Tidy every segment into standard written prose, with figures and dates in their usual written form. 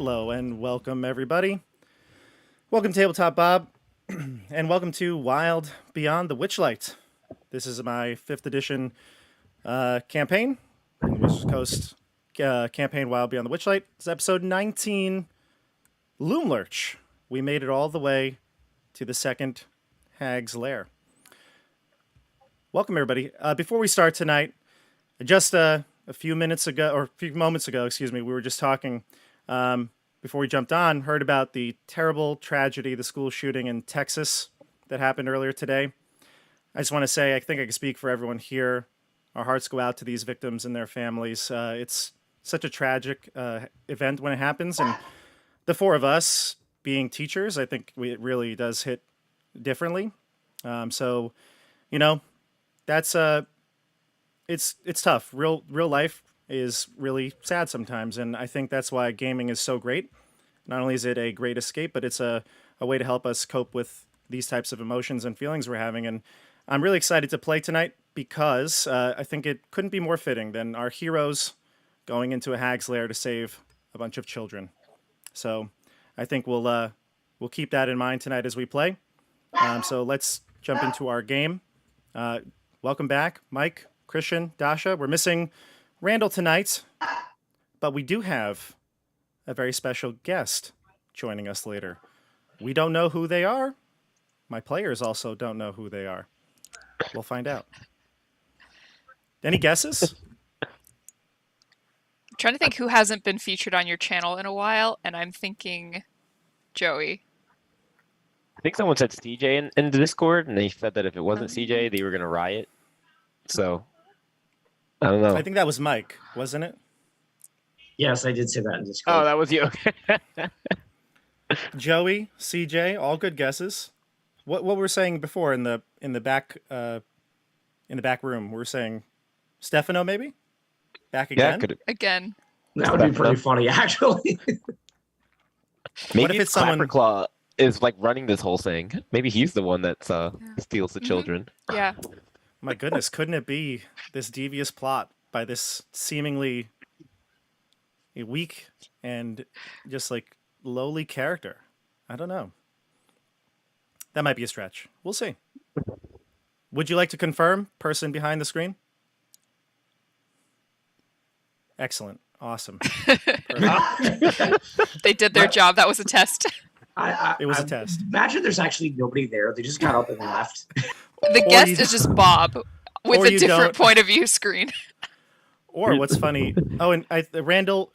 Hello and welcome, everybody. Welcome, Tabletop Bob, and welcome to Wild Beyond the Witchlight. This is my 5th edition campaign, in the Wizards Coast campaign Wild Beyond the Witchlight. It's episode 19, Loomlurch. We made it all the way to the second Hag's Lair. Welcome, everybody. Before we start tonight, just a few moments ago, we were just talking before we jumped on, heard about the terrible tragedy, the school shooting in Texas that happened earlier today. I just want to say, I think I can speak for everyone here. Our hearts go out to these victims and their families. It's such a tragic event when it happens, and the four of us being teachers, I think it really does hit differently. So, you know, that's it's tough. Real life is really sad sometimes, and I think that's why gaming is so great. Not only is it a great escape, but it's a way to help us cope with these types of emotions and feelings we're having. And I'm really excited to play tonight because I think it couldn't be more fitting than our heroes going into a hag's lair to save a bunch of children. So I think we'll keep that in mind tonight as we play. So let's jump into our game. Welcome back, Mike, Christian, Dasha. We're missing Randall tonight, but we do have a very special guest joining us later. We don't know who they are. My players also don't know who they are. We'll find out. Any guesses? I'm trying to think who hasn't been featured on your channel in a while, and I'm thinking Joey. I think someone said CJ in the Discord, and they said that if it wasn't CJ, they were going to riot. So, I don't know. I think that was Mike, wasn't it? Yes, I did say that in Discord. Oh, that was you. Joey, CJ, all good guesses. What we were saying before in the back room, we were saying Stefano maybe? Back again? Yeah, Again. That would be pretty funny, actually. Maybe What if it's someone- Clapperclaw is like running this whole thing. Maybe he's the one that steals the children. Yeah. My goodness, couldn't it be this devious plot by this seemingly weak and just like lowly character? I don't know. That might be a stretch. We'll see. Would you like to confirm person behind the screen? Excellent. Awesome. They did their job. That was a test. It was a test. Imagine there's actually nobody there. They just got up and left. The guest is just Bob with or a you different don't. point of view screen. Or what's funny? Oh, and Randall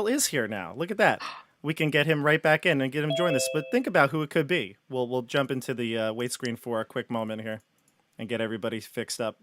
is here now. Look at that. We can get him right back in and get him join this. But think about who it could be. We'll jump into the wait screen for a quick moment here and get everybody fixed up.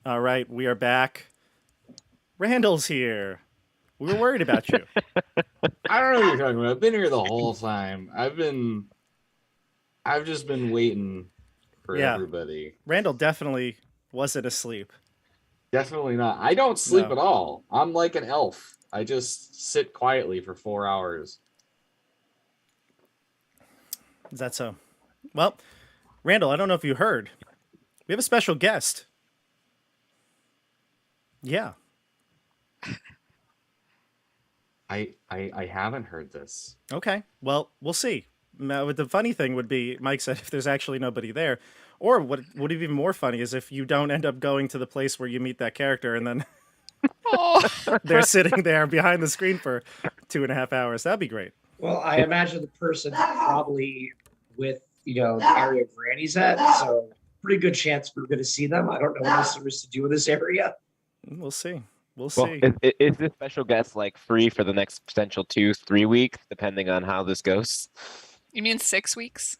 All right, we are back. Randall's here. We were worried about you. I don't know what you're talking about. I've been here the whole time. I've just been waiting for everybody. Randall definitely wasn't asleep. Definitely not. I don't sleep No. at all. I'm like an elf. I just sit quietly for 4 hours. Is that so? Well, Randall, I don't know if you heard. We have a special guest. Yeah. I haven't heard this. Okay. Well, we'll see. Now, the funny thing would be, Mike said, if there's actually nobody there, or what would be even more funny is if you don't end up going to the place where you meet that character and then Oh. they're sitting there behind the screen for 2.5 hours. That'd be great. Well, I imagine the person probably with, the area Granny's at, so pretty good chance we're going to see them. I don't know what else there is to do in this area. We'll see. We'll Well, see. is this special guest like free for the next potential 2-3 weeks, depending on how this goes? You mean 6 weeks?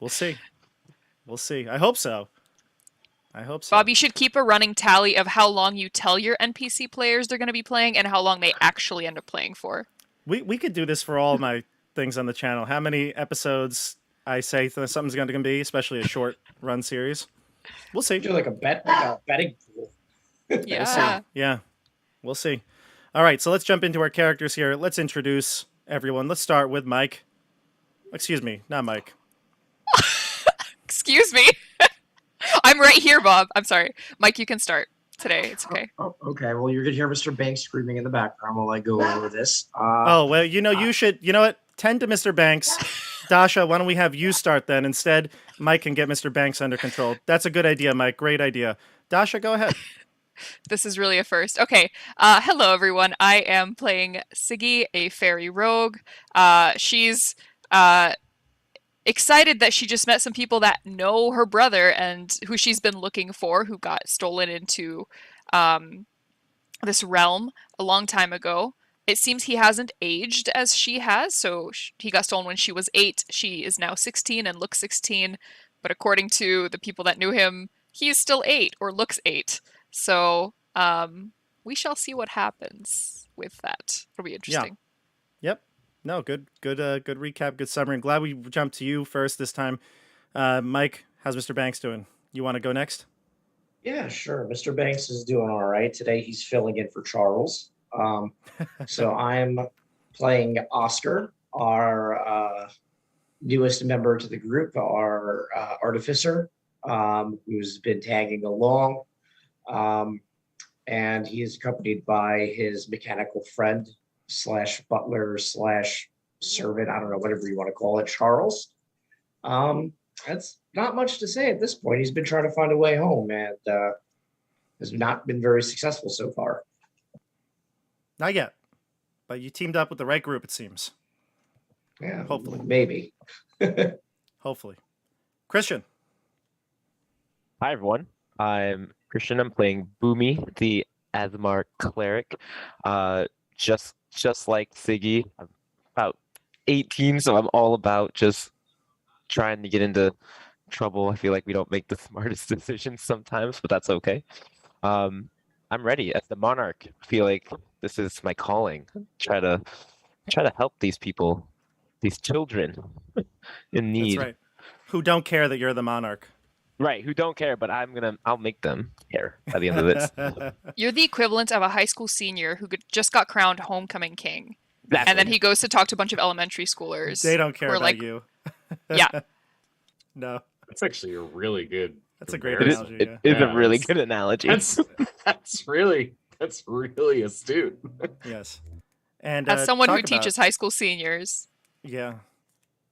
We'll see. We'll see. I hope so. I hope so. Bob, you should keep a running tally of how long you tell your NPC players they're going to be playing and how long they actually end up playing for. We could do this for all my things on the channel. How many episodes I say something's going to be, especially a short run series. We'll see. Do like a betting pool. Yeah. Yeah, we'll see. All right, so let's jump into our characters here. Let's introduce everyone. Let's start with Mike. Excuse me, not Mike. Excuse me. I'm right here, Bob. I'm sorry. Mike, you can start today. It's okay. Oh, okay. Well, you're going to hear Mr. Banks screaming in the background while I go over this. Oh, well, you should, you know what? Tend to Mr. Banks. Dasha, why don't we have you start then? Instead, Mike can get Mr. Banks under control. That's a good idea, Mike. Great idea. Dasha, go ahead. This is really a first. Okay. Hello, everyone. I am playing Siggy, a fairy rogue. She's excited that she just met some people that know her brother and who she's been looking for, who got stolen into this realm a long time ago. It seems he hasn't aged as she has, so he got stolen when she was 8. She is now 16 and looks 16, but according to the people that knew him, he is still 8 or looks 8. So we shall see what happens with that. It'll be interesting. Yep. No, good recap, good summary. I'm glad we jumped to you first this time. Mike, how's Mr. Banks doing? You want to go next? Yeah, sure. Mr. Banks is doing all right. Today he's filling in for Charles. So I'm playing Oscar, our newest member to the group, our artificer, who's been tagging along. And he is accompanied by his mechanical friend / butler / servant, I don't know, whatever you want to call it, Charles. That's not much to say at this point. He's been trying to find a way home and has not been very successful so far. Not yet, but you teamed up with the right group, it seems. Yeah, Hopefully. maybe. Hopefully. Christian. Hi, everyone. I'm Christian. I'm playing Boomy, the Asmar cleric. Just like Siggy, I'm about 18, so I'm all about just trying to get into trouble. I feel like we don't make the smartest decisions sometimes, but that's okay. I'm ready as the monarch. I feel like this is my calling. Try to help these people, these children in need. That's right. Who don't care that you're the monarch. Right, who don't care, but I'll make them care by the end of this. You're the equivalent of a high school senior who just got crowned homecoming king. Exactly. And then he goes to talk to a bunch of elementary schoolers. They don't care who are about like, you. Yeah. No, That's actually a really good. that's a great comparison. analogy. It is Yeah, a really that's- good analogy. That's really astute. Yes. And As someone who talk about- teaches high school seniors. Yeah.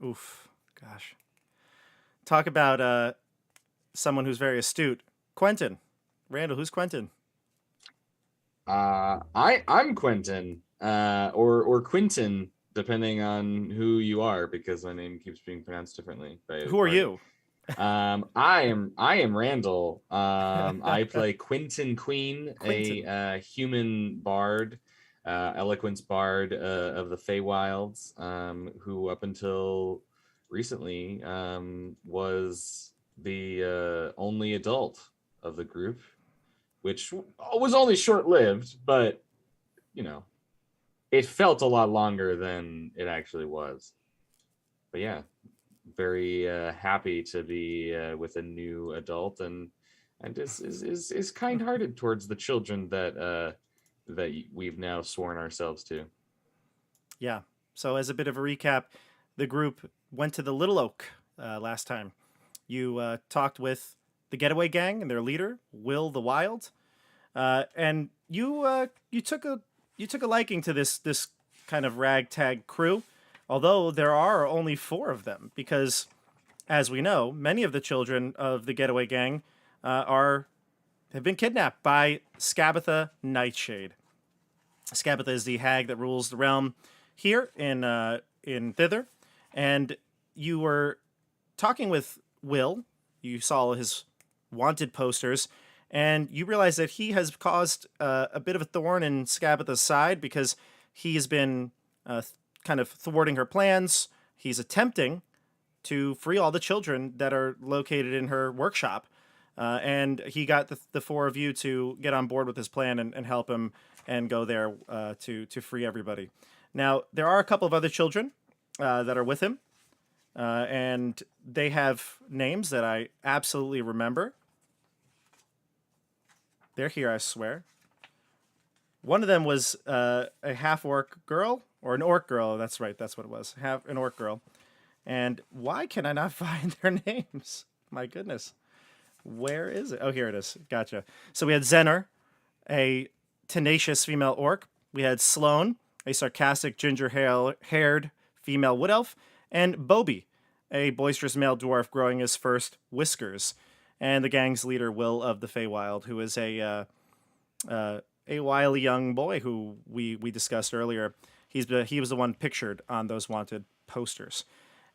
Oof. Gosh. Talk about someone who's very astute. Quentin. Randall, who's Quentin? I'm Quentin, or Quentin, depending on who you are, because my name keeps being pronounced differently. Who are you? I am Randall. I play Quentin Queen, Quentin. a human bard, eloquence bard of the Feywilds, who up until recently was the only adult of the group, which was only short-lived, but it felt a lot longer than it actually was. But yeah, very happy to be with a new adult and is kind-hearted towards the children that we've now sworn ourselves to. Yeah. So as a bit of a recap, the group went to the Little Oak last time. You talked with the Getaway Gang and their leader, Will the Wild, and you took a liking to this kind of ragtag crew, although there are only 4 of them, because, as we know, many of the children of the Getaway Gang have been kidnapped by Skabatha Nightshade. Skabatha is the hag that rules the realm here in Thither, and you were talking with Will, you saw his wanted posters, and you realize that he has caused a bit of a thorn in Scabatha's side because he has been kind of thwarting her plans. He's attempting to free all the children that are located in her workshop. And he got the four of you to get on board with his plan and help him and go there to free everybody. Now, there are a couple of other children that are with him, and they have names that I absolutely remember. They're here, I swear. One of them was a half-orc girl, or an orc girl. That's right, that's what it was. An orc girl. And why can I not find their names? My goodness. Where is it? Oh, here it is. Gotcha. So we had Zener, a tenacious female orc. We had Sloane, a sarcastic ginger-haired female wood elf. And Bobby, a boisterous male dwarf growing his first whiskers. And the gang's leader, Will of the Feywild, who is a wily young boy who we discussed earlier. He was the one pictured on those wanted posters.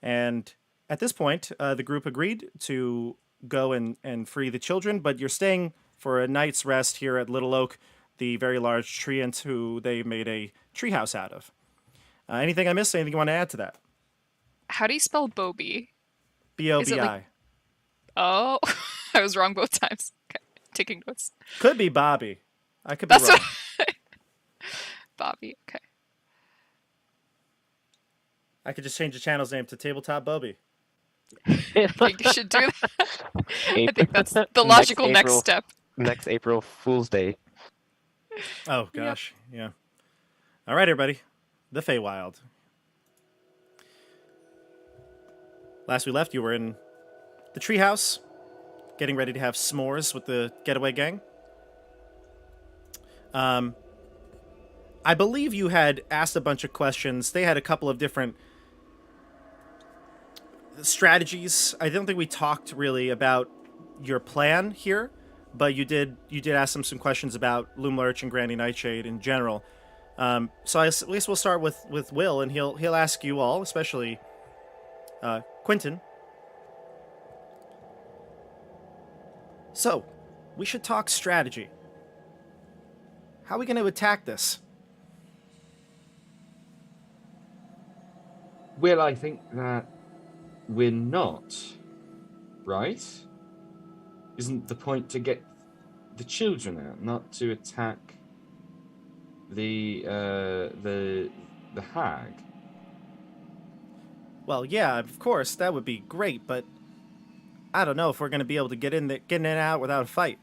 And at this point, the group agreed to go and free the children, but you're staying for a night's rest here at Little Oak, the very large treant who they made a treehouse out of. Anything I missed? Anything you want to add to that? How do you spell Bobby? B-O-B-I. Like... Oh, I was wrong both times. Okay, taking notes. Could be Bobby. I could be wrong. Bobby, okay. I could just change the channel's name to Tabletop Bobby. I think you should do that. I think that's the logical next step. Next April Fool's Day. Oh, gosh. Yep. Yeah. All right, everybody. The Feywild. Last we left, you were in the treehouse, getting ready to have s'mores with the getaway gang. I believe you had asked a bunch of questions. They had a couple of different strategies. I don't think we talked really about your plan here, but you did ask them some questions about Loomlurch and Granny Nightshade in general. So at least we'll start with Will, and he'll ask you all, especially Quentin. So, we should talk strategy. How are we going to attack this? Well, I think that we're not, right? Isn't the point to get the children out, not to attack the hag? Well, yeah, of course, that would be great, but I don't know if we're going to be able to get in and out without a fight.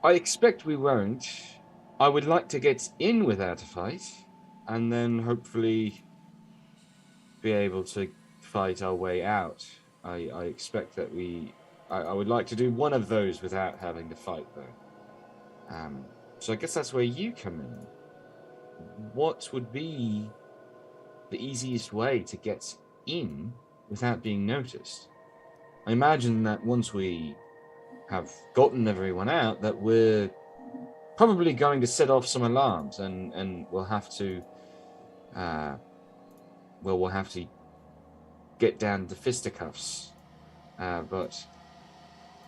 I expect we won't. I would like to get in without a fight, and then hopefully be able to fight our way out. I expect that I would like to do one of those without having to fight, though. So I guess that's where you come in. What would be the easiest way to get in without being noticed? I imagine that once we have gotten everyone out, that we're probably going to set off some alarms, and we'll have to we'll have to get down to fisticuffs, but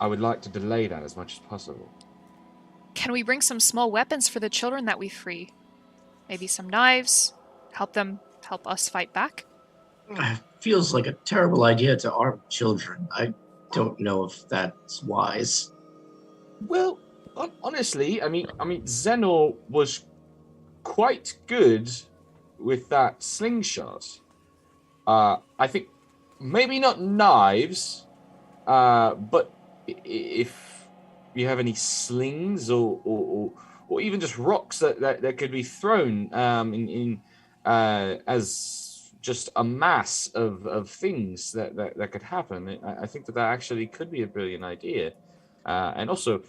I would like to delay that as much as possible. Can we bring some small weapons for the children that we free? Maybe some knives? Help us fight back? Feels like a terrible idea to arm children. I don't know if that's wise. Well, honestly, I mean, Zenor was quite good with that slingshot. I think maybe not knives, but if you have any slings or even just rocks that could be thrown as just a mass of things that could happen, I think that actually could be a brilliant idea. And also,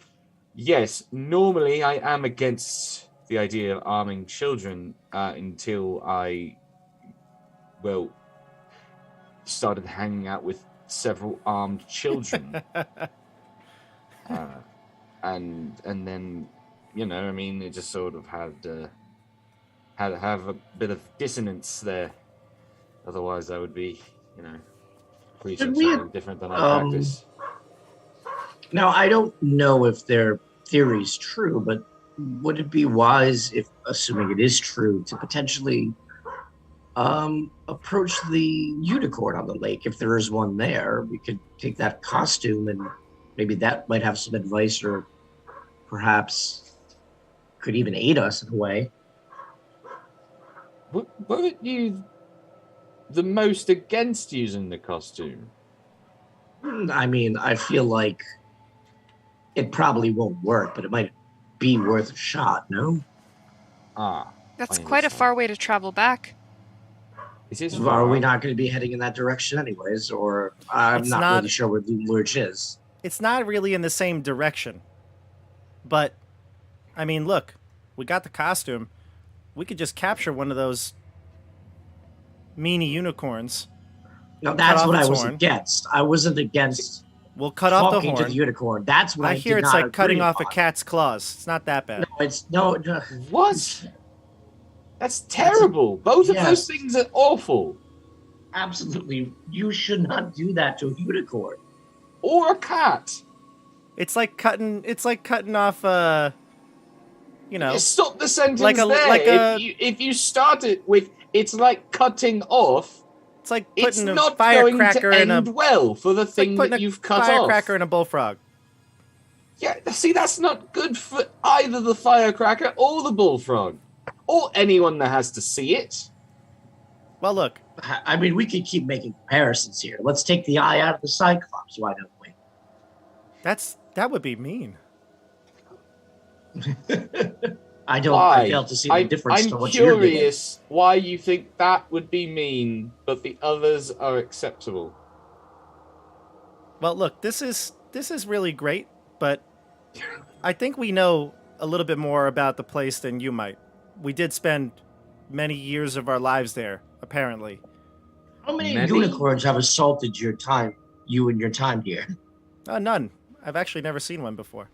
yes, normally I am against the idea of arming children until I, started hanging out with several armed children. And then, it just sort of had to have a bit of dissonance there. Otherwise, I would be preach Should we, something different than I practice. Now, I don't know if their theory is true, but would it be wise, if assuming it is true, to potentially approach the unicorn on the lake? If there is one there, we could take that costume and maybe that might have some advice, or perhaps could even aid us in a way. Weren't you the most against using the costume? I mean, I feel like it probably won't work, but it might be worth a shot, no? That's I quite a understand. far way to travel back. It is Are we not going to be heading in that direction anyways? Or I'm It's not not- really sure where Loomlurch is. It's not really in the same direction. But, I mean, look, we got the costume. We could just capture one of those meanie unicorns. No, that's off what I its was horn. against. I wasn't against We'll cut off the talking to horn. the unicorn. That's what I I hear did it's not like cutting agree off a upon. cat's claws. It's not that bad. No, it's no. What? That's terrible. Both of yes. those things are awful. Absolutely, you should not do that to a unicorn. Or a cat. It's like cutting off Just stop the sentence like there. If you start it with "it's like cutting off," it's like it's putting a not going to firecracker in end a well for the it's like thing putting that a you've cut firecracker off. in a bullfrog. Yeah, see, that's not good for either the firecracker or the bullfrog, or anyone that has to see it. Well, look, I mean, we could keep making comparisons here. Let's take the eye out of the Cyclops. Why don't we? that would be mean. I don't. Why? I fail to see the difference I'm to what you're doing. curious why you think that would be mean, but the others are acceptable. Well, look, this is really great, but I think we know a little bit more about the place than you might. We did spend many years of our lives there, apparently. How many Many? unicorns have assaulted your time? You and your time here. None. I've actually never seen one before.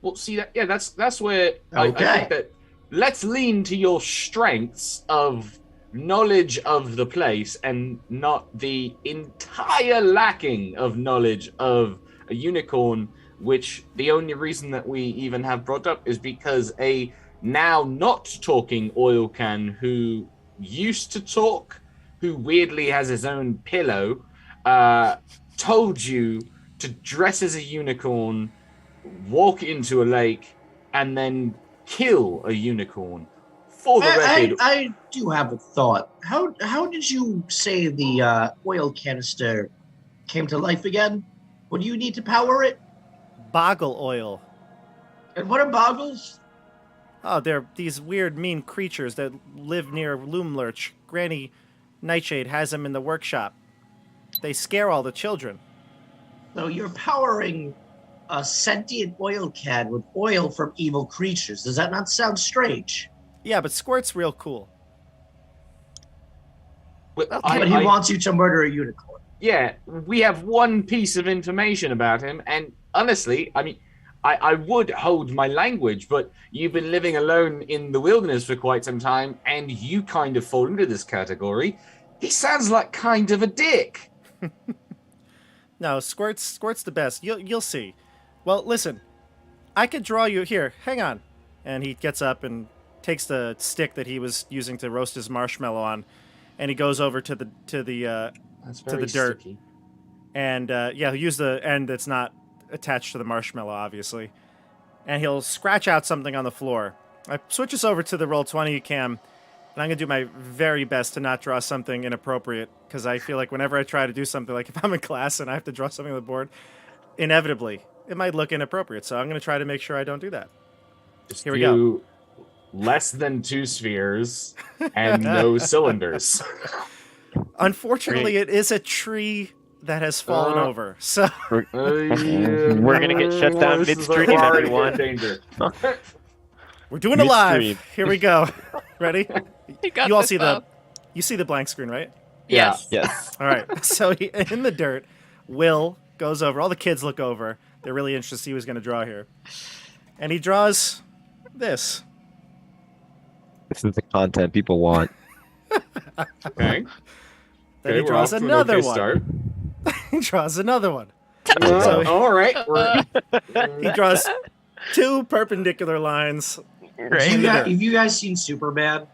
Well, see, that's where I Okay. think that let's lean to your strengths of knowledge of the place and not the entire lacking of knowledge of a unicorn, which the only reason that we even have brought up is because a now not talking oil can who used to talk, who weirdly has his own pillow, told you to dress as a unicorn, walk into a lake, and then kill a unicorn. For the record, I do have a thought. How did you say the oil canister came to life again? What do you need to power it? Boggle oil. And what are boggles? Oh, they're these weird, mean creatures that live near Loomlurch. Granny Nightshade has them in the workshop. They scare all the children. So you're powering a sentient oil can with oil from evil creatures. Does that not sound strange? Yeah, but Squirt's real cool. but But he wants you to murder a unicorn. yeah, we have one piece of information about him, and honestly, I mean, I would hold my language, but you've been living alone in the wilderness for quite some time, and you kind of fall into this category. He sounds like kind of a dick. No, Squirt's the best. You'll see. Well, listen, I could draw you here. Hang on. And he gets up and takes the stick that he was using to roast his marshmallow on, and he goes over to the That's the dirt. sticky. and he'll use the end that's not attached to the marshmallow, obviously, and he'll scratch out something on the floor. I switch us over to the Roll20 cam, and I'm gonna do my very best to not draw something inappropriate, because I feel like whenever I try to do something, like if I'm in class and I have to draw something on the board, inevitably it might look inappropriate. So I'm gonna try to make sure I don't do that. Just Here we go. do less than 2 spheres and no cylinders. Unfortunately, it is a tree that has fallen over. So We're gonna get shut down This is midstream, already everyone. danger. we're doing it live. Midstream. Here we go. Ready? You got You all this, see Bob. you see the blank screen, right? Yeah. Yes. Yes. All right. So in the dirt, Will goes over. All the kids look over. They're really interested to see who's going to draw here. And he draws this. This is the content people want. Okay. Then Okay, he we're draws off to an another okay one. start. He draws another one. Oh, So- no. All right, we're He draws 2 perpendicular lines. Great. In the dirt. Have you guys seen Superbad?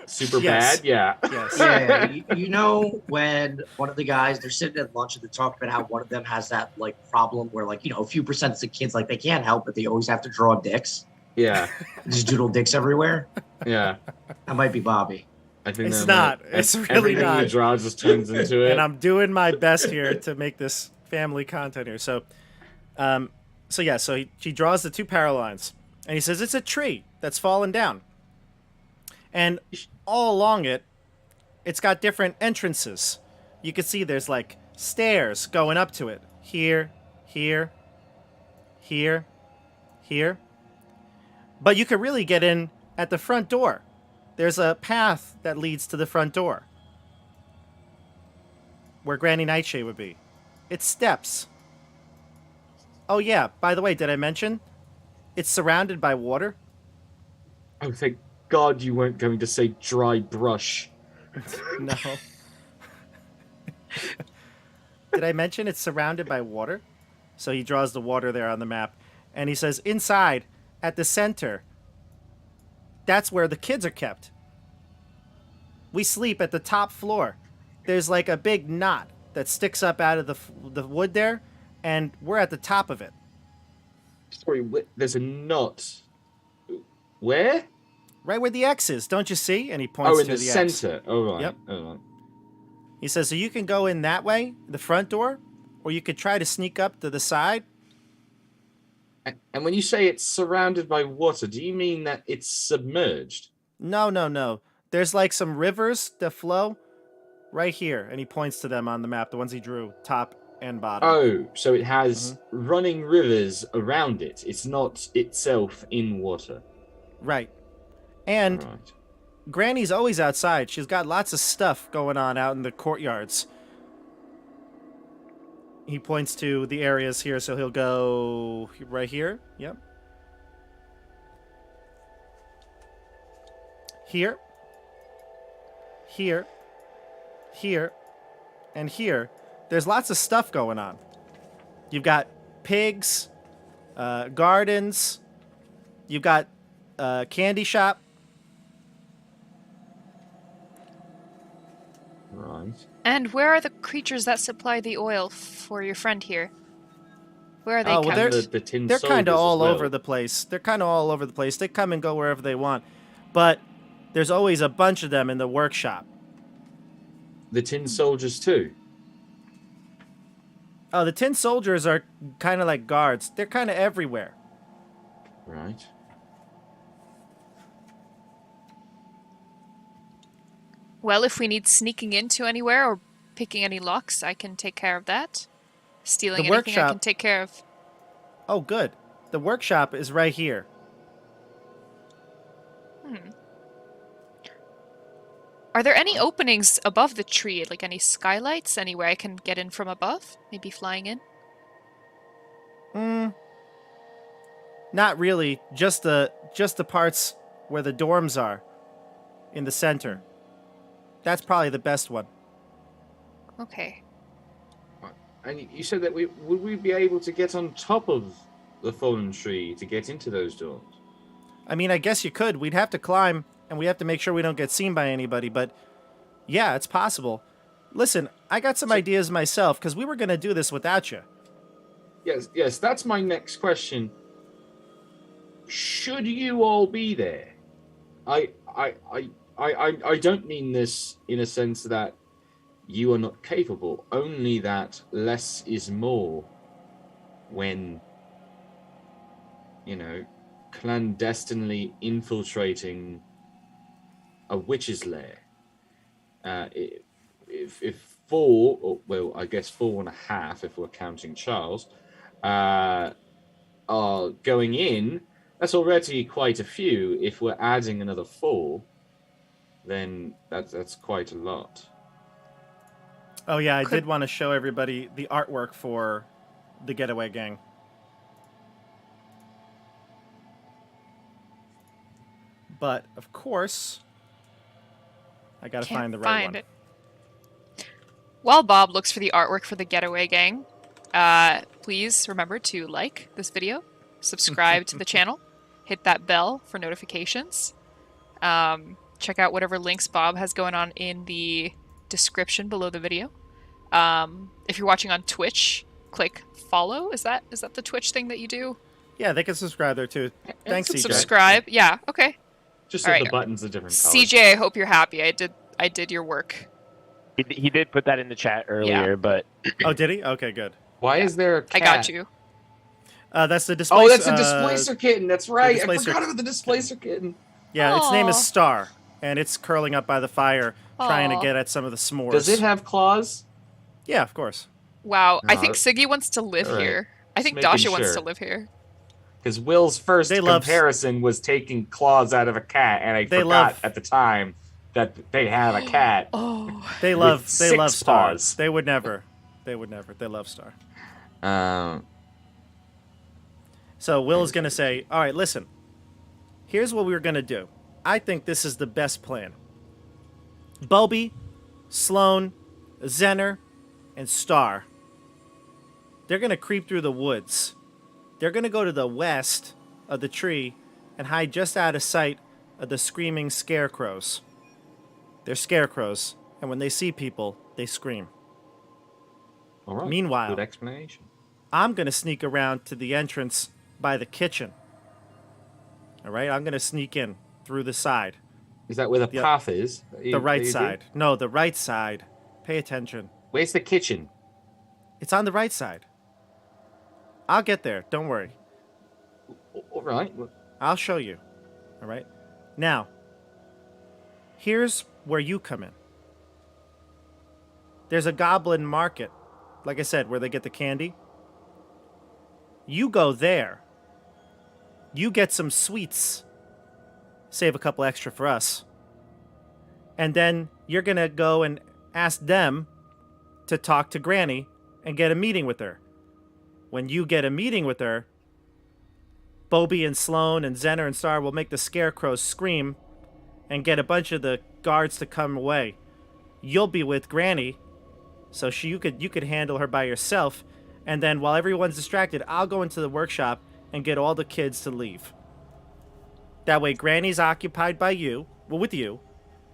super Yes. bad. Yeah. Yes. Yeah, you know when one of the guys they're sitting at lunch and they're talking about how one of them has that like problem where like a few percent of the kids like they can't help but they always have to draw dicks, Yeah. just doodle dicks everywhere. Yeah. That might be Bobby. I think It's that not. might- It's really everything not. you draw just turns into it. And I'm doing my best here to make this family content here. So he draws the 2 power lines, and he says it's a tree that's fallen down, and all along it, it's got different entrances. You can see there's like stairs going up to it. Here, here, here, here. But you could really get in at the front door. There's a path that leads to the front door, where Granny Nightshade would be. It's steps. Oh yeah, by the way, did I mention? It's surrounded by water. Oh, thank God you weren't going to say dry brush. No. Did I mention it's surrounded by water? So he draws the water there on the map. And he says, inside, at the center, that's where the kids are kept. We sleep at the top floor. There's like a big knot that sticks up out of the wood there, and we're at the top of it. Sorry, there's a knot. Where? Right where the X is, don't you see? And he points Oh, in to the X. center. Oh, right. Yep. Oh, right. He says, so you can go in that way, the front door, or you could try to sneak up to the side. And when you say it's surrounded by water, do you mean that it's submerged? No. There's like some rivers that flow right here. And he points to them on the map, the ones he drew, top and bottom. Oh, so it has running rivers around it. It's not itself in water. Right. And Right. Granny's always outside. She's got lots of stuff going on out in the courtyards. He points to the areas here, so he'll go right here. Yep. Here. Here. Here. And here. There's lots of stuff going on. You've got pigs, gardens. You've got a candy shop. Right. And where are the creatures that supply the oil for your friend here? Where are they Oh, well, kept? they're- The tin They're kind soldiers of as all well. over the place. They come and go wherever they want. But there's always a bunch of them in the workshop. The tin soldiers too. Oh, the tin soldiers are kind of like guards. They're kind of everywhere. Right. Well, if we need sneaking into anywhere or picking any locks, I can take care of that. Stealing The anything I workshop- can take care of. Oh, good. The workshop is right here. Are there any openings above the tree, like any skylights, anywhere I can get in from above? Maybe flying in? Not really. Just the parts where the dorms are in the center. That's probably the best one. Okay. And you said that would we be able to get on top of the fallen tree to get into those doors? I mean, I guess you could. We'd have to climb, and we have to make sure we don't get seen by anybody, but yeah, it's possible. Listen, I got some ideas myself, because we were going to do this without you. Yes, that's my next question. Should you all be there? I don't mean this in a sense that you are not capable, only that less is more when, clandestinely infiltrating a witch's lair. If 4, or, well, I guess 4.5, if we're counting Charles, are going in, that's already quite a few. If we're adding another 4, then that's quite a lot. Oh, yeah, I Could- did want to show everybody the artwork for the Getaway Gang. But, of course, I got to Can't find the right find one. it. While Bob looks for the artwork for the Getaway Gang, please remember to like this video, subscribe to the channel, hit that bell for notifications. Check out whatever links Bob has going on in the description below the video. If you're watching on Twitch, click follow. Is that the Twitch thing that you do? Yeah, they can subscribe there too. Thanks, CJ. Subscribe. Yeah. Okay. Just All so right. the button's a different color. CJ, I hope you're happy. I did your work. He did put that in the chat earlier, but Oh, did he? Okay, good. Why is there a cat? I got you. That's the displacer. Oh, that's a displacer kitten. That's right. I displacer forgot about the displacer kitten. Yeah, its name is Aw. Star, and it's curling up by the fire, trying to Aw. get at some of the s'mores. Does it have claws? Yeah, of course. Wow. I No, think Siggy wants to live all right. here. I think Just making Dasha wants sure. to live here. Because Will's first They love- comparison was taking claws out of a cat, and I They forgot love- at the time that they have a cat. Oh. They love six Star. paws. They would never. They would never. They love Star. So Will is going to say, all right, listen, here's what we're going to do. I think this is the best plan. Bobby, Sloan, Zenner, and Star, they're going to creep through the woods. They're going to go to the west of the tree and hide just out of sight of the screaming scarecrows. They're scarecrows, and when they see people, they scream. All right. Meanwhile- good explanation. I'm going to sneak around to the entrance by the kitchen. All right? I'm going to sneak in through the side. Is that where the Yeah. path is? that you- The that right you do? side. No, the right side. Pay attention. Where's the kitchen? It's on the right side. I'll get there. Don't worry. All right. well, I'll show you. All right? Now, here's where you come in. There's a goblin market, like I said, where they get the candy. You go there. You get some sweets. Save a couple extra for us. And then you're going to go and ask them to talk to Granny and get a meeting with her. When you get a meeting with her, Bobby and Sloan and Zenner and Star will make the scarecrows scream and get a bunch of the guards to come away. You'll be with Granny, so you could handle her by yourself, and then while everyone's distracted, I'll go into the workshop and get all the kids to leave. That way Granny's occupied by you, well, with you,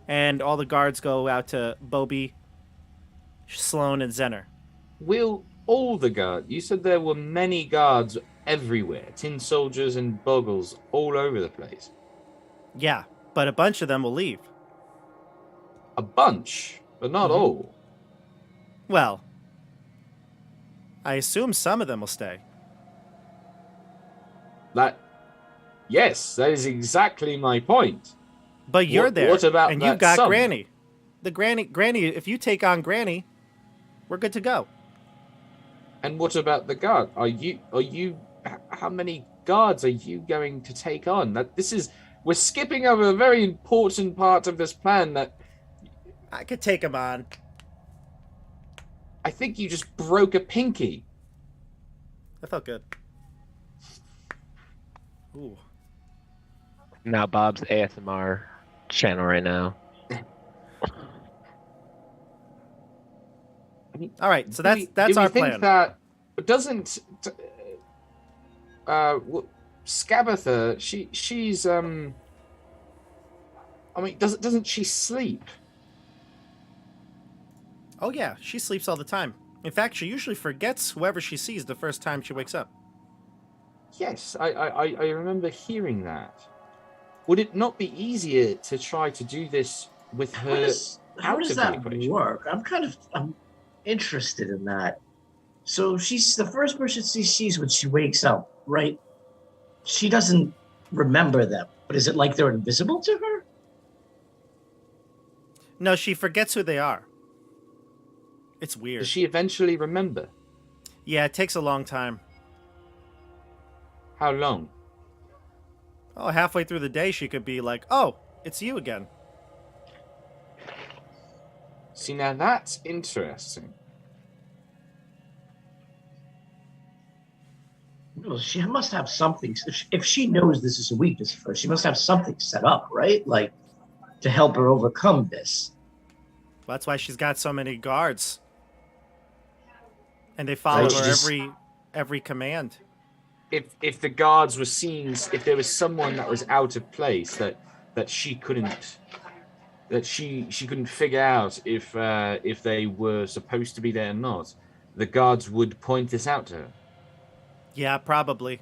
and all the guards go out to Bobby, Sloan, and Zenner. Will all the guards? You said there were many guards everywhere. Tin soldiers and boggles all over the place. Yeah, but a bunch of them will leave. A bunch, but not Mhm. all. Well, I assume some of them will stay. Yes, that is exactly my point. But you're What- there, what about and you that got some? Granny. The Granny. If you take on Granny, we're good to go. And what about the guard? How many guards are you going to take on? We're skipping over a very important part of this plan that I could take him on. I think you just broke a pinky. That felt good. Ooh. now Bob's ASMR channel right now. All right, so Do that's we our think plan. that doesn't Scabatha? She's I mean, doesn't she sleep? Oh yeah, she sleeps all the time. In fact, she usually forgets whoever she sees the first time she wakes up. Yes, I remember hearing that. Would it not be easier to try to do this with How her does, how out does of the that equation? work? I'm interested in that. So she's the first person she sees when she wakes up, right? She doesn't remember them, but is it like they're invisible to her? No, she forgets who they are. It's weird. Does she eventually remember? Yeah, it takes a long time. How long? Oh, halfway through the day, she could be like, "Oh, it's you again." See, now that's interesting. Well, she must have something. If she knows this is a weakness for her, she must have something set up, right? Like to help her overcome this. That's why she's got so many guards And they follow Like, her just- every command. If the guards were seen, if there was someone that was out of place that she couldn't figure out if they were supposed to be there or not, the guards would point this out to her. Yeah, probably.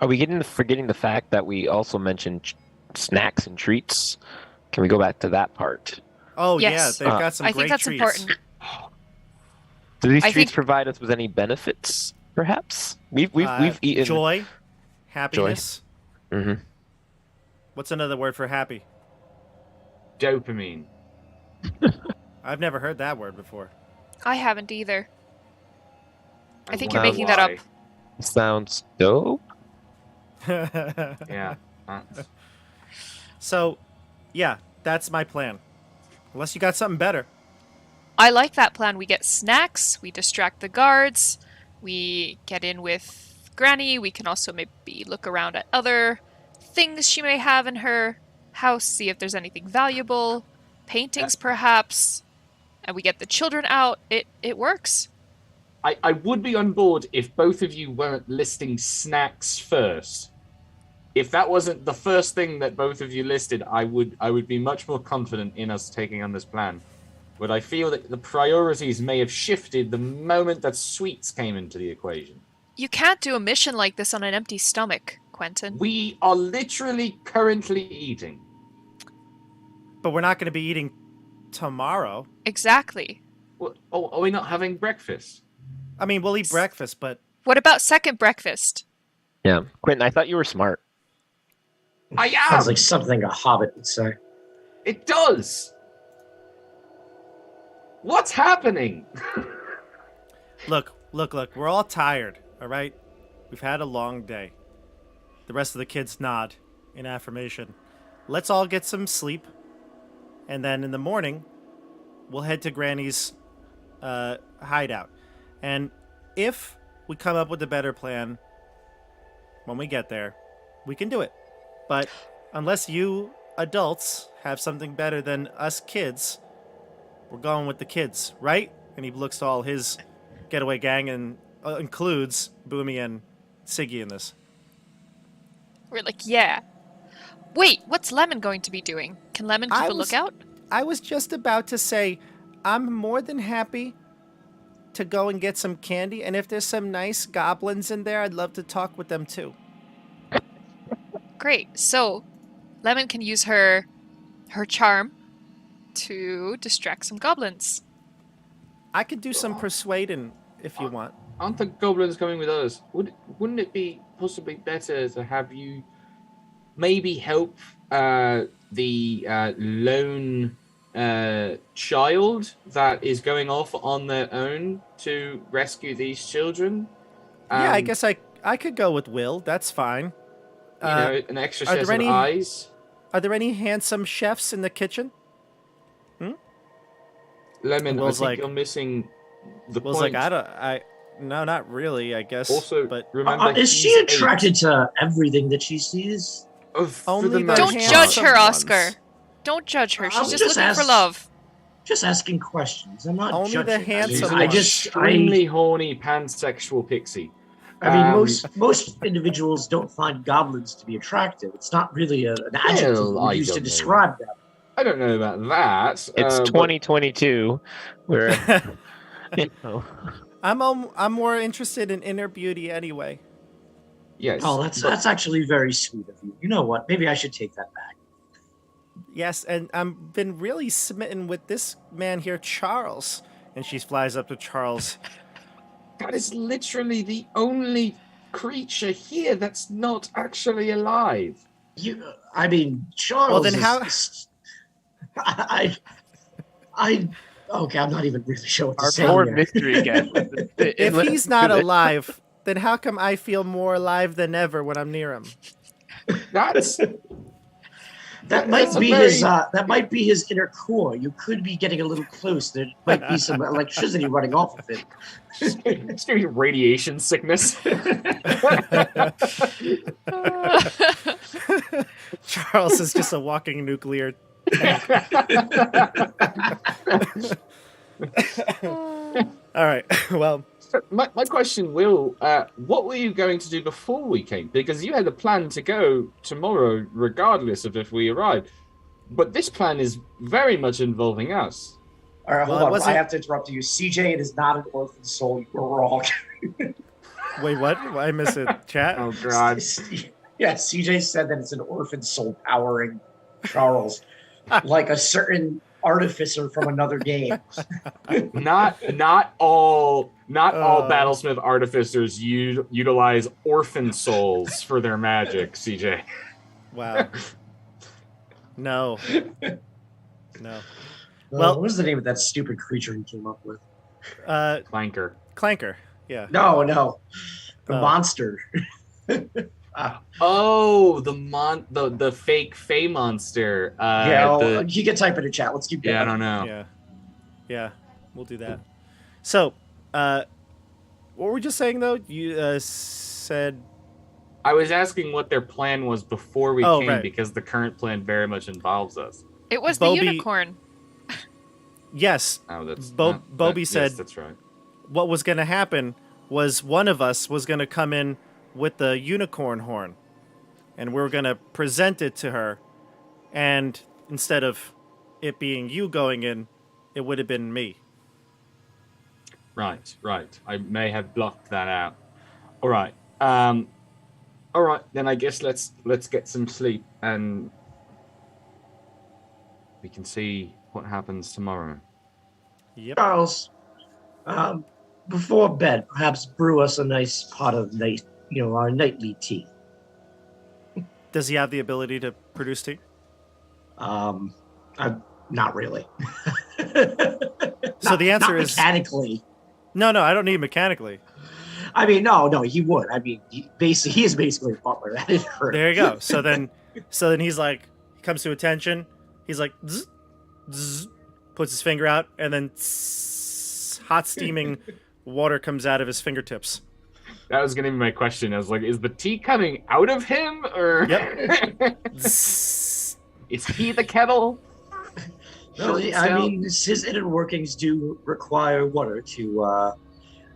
Are we forgetting the fact that we also mentioned snacks and treats? Can we go back to that part? Oh Yes. yeah, they've got some I great think that's treats. important. Do these I treats think- provide us with any benefits? Perhaps we've eaten joy, happiness. Mhm. What's another word for happy? Dopamine. I've never heard that word before. I haven't either. I think you're wonder making that up. why. Sounds dope. Yeah. that's- So, yeah, that's my plan. Unless you got something better. I like that plan. We get snacks, we distract the guards, we get in with Granny, we can also maybe look around at other things she may have in her house, see if there's anything valuable, paintings perhaps, and we get the children out. It works. I would be on board if both of you weren't listing snacks first. If that wasn't the first thing that both of you listed, I would be much more confident in us taking on this plan. But I feel that the priorities may have shifted the moment that sweets came into the equation. You can't do a mission like this on an empty stomach, Quentin. We are literally currently eating. But we're not going to be eating tomorrow. Exactly. Oh, are we not having breakfast? I mean, we'll eat breakfast, but What about second breakfast? Yeah, Quentin, I thought you were smart. I am! Sounds like something a hobbit would say. It does! What's happening? look, we're all tired, all right? We've had a long day. The rest of the kids nod in affirmation. Let's all get some sleep, and then in the morning, we'll head to Granny's hideout. And if we come up with a better plan when we get there, we can do it. But unless you adults have something better than us kids, we're going with the kids, right? And he looks to all his getaway gang and includes Boomy and Siggy in this. We're like, yeah. Wait, what's Lemon going to be doing? Can Lemon keep a lookout? I was just about to say, I'm more than happy to go and get some candy, and if there's some nice goblins in there, I'd love to talk with them too. Great. So, Lemon can use her charm to distract some goblins. I could do some persuading if you want. Aren't the goblins coming with us? Wouldn't it be possibly better to have you maybe help the lone child that is going off on their own to rescue these children? Yeah, I guess I could go with Will. That's fine. You know, an extra are set there of any- eyes. Are there any handsome chefs in the kitchen? Lemon, Will's I think like- you're missing the Will's point. like, no, not really, I guess. Also, but remember, Is she he's attracted to everything that she sees? for Only the the most Don't handsome part. judge her, ones. Oscar. Don't judge her. I She's was just just looking for ask- love. Just asking questions. I'm not Only the judging. handsome I ones. just, Extremely horny pansexual pixie. I mean, Um, most individuals don't find goblins to be attractive. It's not really an adjective Well, I we use to don't know. describe them. I don't know about that. It's but 2022. We're you know, I'm more interested in inner beauty anyway. Yes. Oh, that's actually very sweet of you. You know what? Maybe I should take that back. Yes, and I've been really smitten with this man here, Charles. And she flies up to Charles. That is literally the only creature here that's not actually alive. I mean, Charles. Well, then how- Okay, I'm not even really sure what to our say poor here. mystery again. If he's not alive, then how come I feel more alive than ever when I'm near him? That's That might That's a be very- his. That might be his inner core. You could be getting a little close. There might be some electricity running off of it. it's gonna be radiation sickness. Charles is just a walking nuclear All right. Well, My question, Will, what were you going to do before we came? Because you had a plan to go tomorrow, regardless of if we arrived. But this plan is very much involving us. All right, Well, hold it on. I wasn't- have to interrupt you. CJ, it is not an orphan soul. You were wrong. wait, what? I missed it. Chat. Oh, God. Yeah, CJ said that it's an orphan soul powering Charles, like a certain artificer from another game. Not all Oh. Battlesmith artificers utilize orphan souls for their magic, CJ. Wow. No. Well, Well- what was the name of that stupid creature he came up with? Clanker. Clanker. Yeah. No, the Oh. monster. Oh, the fake Fey monster. You can type in the chat. Let's keep going. I don't know. Yeah. We'll do that. So, what were we just saying though? You said. I was asking what their plan was before we came, right. because the current plan very much involves us. It was Bobby- the unicorn. Yes. Oh, that's Bobby said- yes, that's right. What was going to happen was one of us was going to come in with the unicorn horn, and we were going to present it to her, and instead of it being you going in, it would have been me. Right. I may have blocked that out. All right. All right. Then I guess let's get some sleep, and we can see what happens tomorrow. Yep. Charles, before bed, perhaps brew us a nice pot of our nightly tea. Does he have the ability to produce tea? Not really. So the answer not is mechanically. no. I don't need mechanically. I mean, no, he would. I mean, he is basically a butler. That is correct. There you go. So then he's like, he comes to attention. He's like, zzz, zzz, puts his finger out, and then hot steaming water comes out of his fingertips. That was going to be my question. I was like, is the tea coming out of him, or Yep. Zzz. is he the kettle? No, I mean, his inner workings do require water to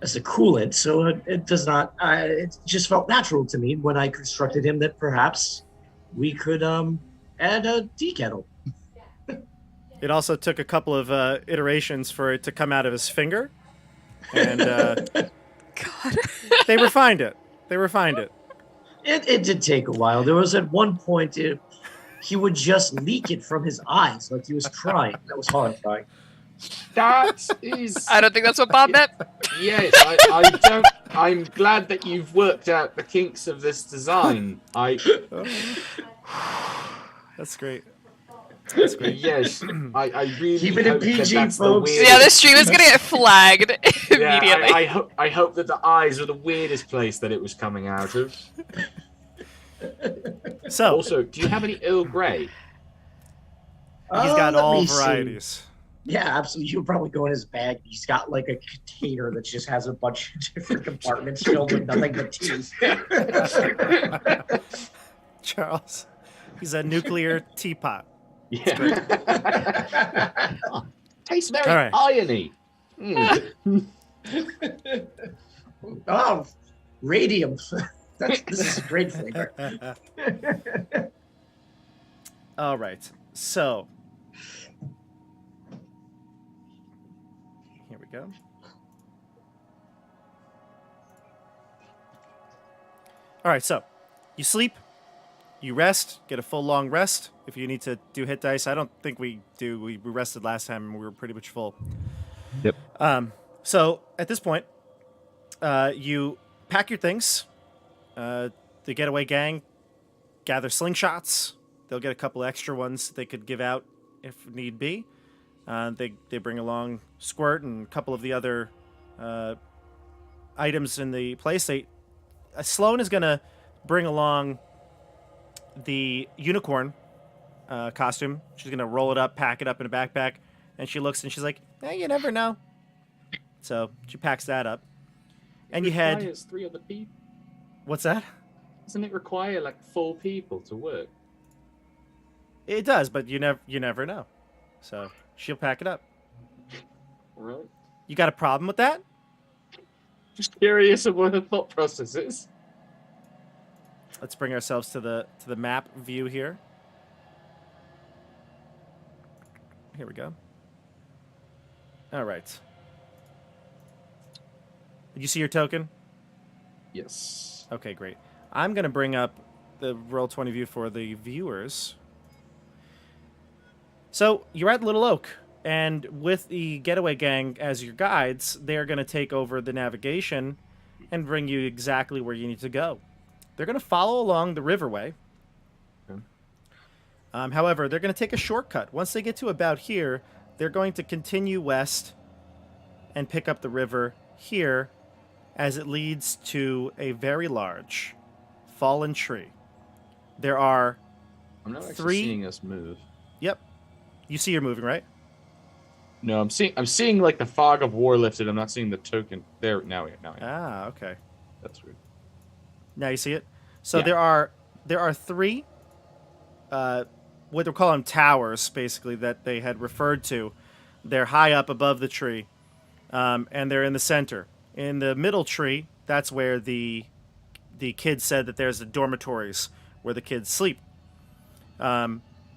as a coolant, so it does not. It just felt natural to me when I constructed him that perhaps we could add a tea kettle. It also took a couple of iterations for it to come out of his finger, and God. they refined it. It did take a while. There was at one point he would just leak it from his eyes like he was crying. That was horrifying. That is. I don't think that's what Bob meant. Yes, I don't. I'm glad that you've worked out the kinks of this design. That's great. Yes, I really Keep it in hope that PG, that's the folks. weirdest- Yeah, this stream is gonna get flagged immediately. Yeah, I hope that the eyes are the weirdest place that it was coming out of. So Also, do you have any Earl Grey? he's got Let all me see. varieties. Yeah, absolutely. You would probably go in his bag. He's got like a container that just has a bunch of different compartments filled with nothing but tea. Charles, he's a nuclear teapot. Yeah. Tastes very All right. irony. Oh, radium. This is a great flavor. All right. So here we go. All right. So you sleep, you rest, get a full long rest. If you need to do hit dice, I don't think we do. We rested last time and we were pretty much full. Yep. So at this point, you pack your things. The getaway gang gather slingshots. They'll get a couple extra ones they could give out if need be. They bring along squirt and a couple of the other items in the place. Sloane is gonna bring along the unicorn costume. She's gonna roll it up, pack it up in a backpack, and she looks and she's like, "You never know." So she packs that up, and you head. Requires 3 other people. What's that? Doesn't it require like 4 people to work? It does, but you never know. So she'll pack it up. Really? You got a problem with that? Just curious of what the thought process is. Let's bring ourselves to the map view here. Here we go. All right. Did you see your token? Yes. Okay, great. I'm going to bring up the Roll20 view for the viewers. So, you're at Little Oak, and with the Getaway Gang as your guides, they're going to take over the navigation and bring you exactly where you need to go. They're going to follow along the riverway. Okay. However, they're going to take a shortcut. Once they get to about here, they're going to continue west and pick up the river here as it leads to a very large fallen tree. There are I'm not actually three- seeing us move. Yep. You see you're moving, right? No, I'm seeing like the fog of war lifted. I'm not seeing the token. There now. Ah, okay. That's weird. Now you see it. So Yeah. there are three what they're calling towers, basically, that they had referred to. They're high up above the tree, and they're in the center. In the middle tree, that's where the kids said that there's the dormitories where the kids sleep.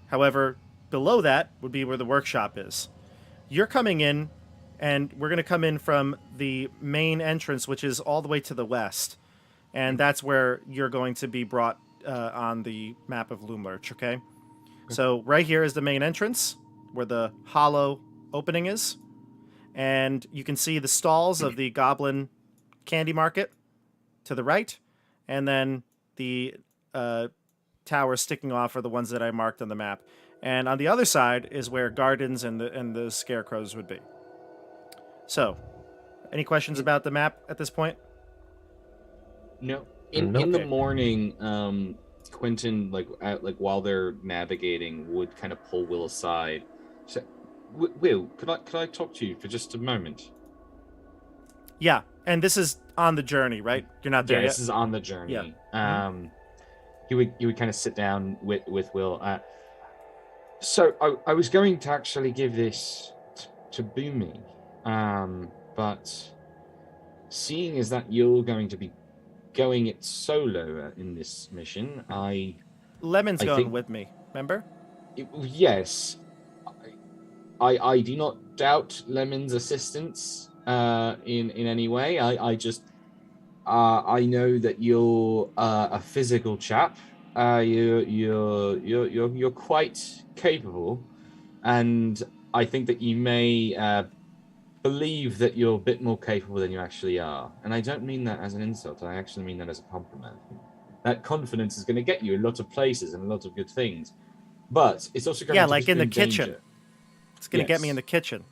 However, below that would be where the workshop is. You're coming in, and we're going to come in from the main entrance, which is all the way to the west. And that's where you're going to be brought on the map of Loomlurch, okay? So right here is the main entrance, where the hollow opening is. And you can see the stalls of the Goblin Candy Market to the right. And then the towers sticking off are the ones that I marked on the map. And on the other side is where gardens and the scarecrows would be. So, any questions about the map at this point? No. In Nope. the morning, Quentin, like while they're navigating, would kind of pull Will aside. So, Will, could I talk to you for just a moment? Yeah, and this is on the journey, right? You're not there Yeah, yet? this is on the journey. Yeah. He would kind of sit down with Will. So I was going to actually give this to Boomy, but seeing as that you're going to be going it solo in this mission, Lemon's I going think- with me, remember? yes, I do not doubt Lemon's assistance in any way. I just I know that you're a physical chap. You're quite capable, and I think that you may believe that you're a bit more capable than you actually are. And I don't mean that as an insult. I actually mean that as a compliment. That confidence is going to get you a lot of places and a lot of good things, but it's also going Yeah, to like put in you the kitchen. danger. It's going to get me Yes. in the kitchen.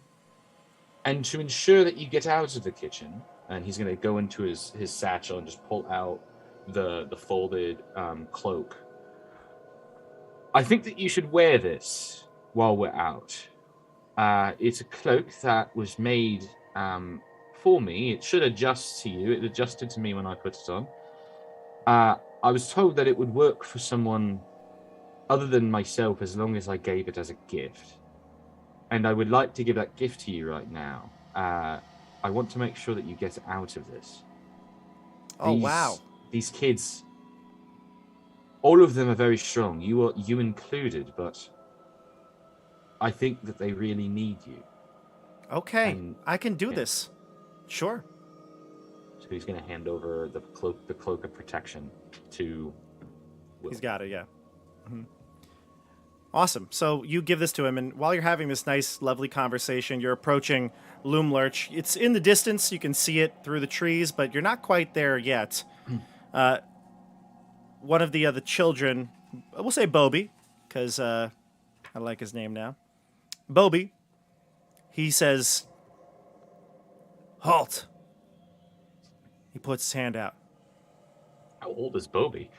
And to ensure that you get out of the kitchen, and he's going to go into his satchel and just pull out the folded cloak. I think that you should wear this while we're out. It's a cloak that was made for me. It should adjust to you. It adjusted to me when I put it on. I was told that it would work for someone other than myself as long as I gave it as a gift. And I would like to give that gift to you right now. I want to make sure that you get out of this. Oh, wow. These kids, all of them are very strong, you included, but I think that they really need you. Okay, And- I can do yeah. this. Sure. So he's going to hand over the cloak of protection to Will. He's got it, yeah. Mhm. Awesome. So you give this to him, and while you're having this nice, lovely conversation, you're approaching Loomlurch. It's in the distance. You can see it through the trees, but you're not quite there yet. One of the other children, we'll say Bobby, because I like his name now. Bobby, he says, "Halt." He puts his hand out. How old is Bobby?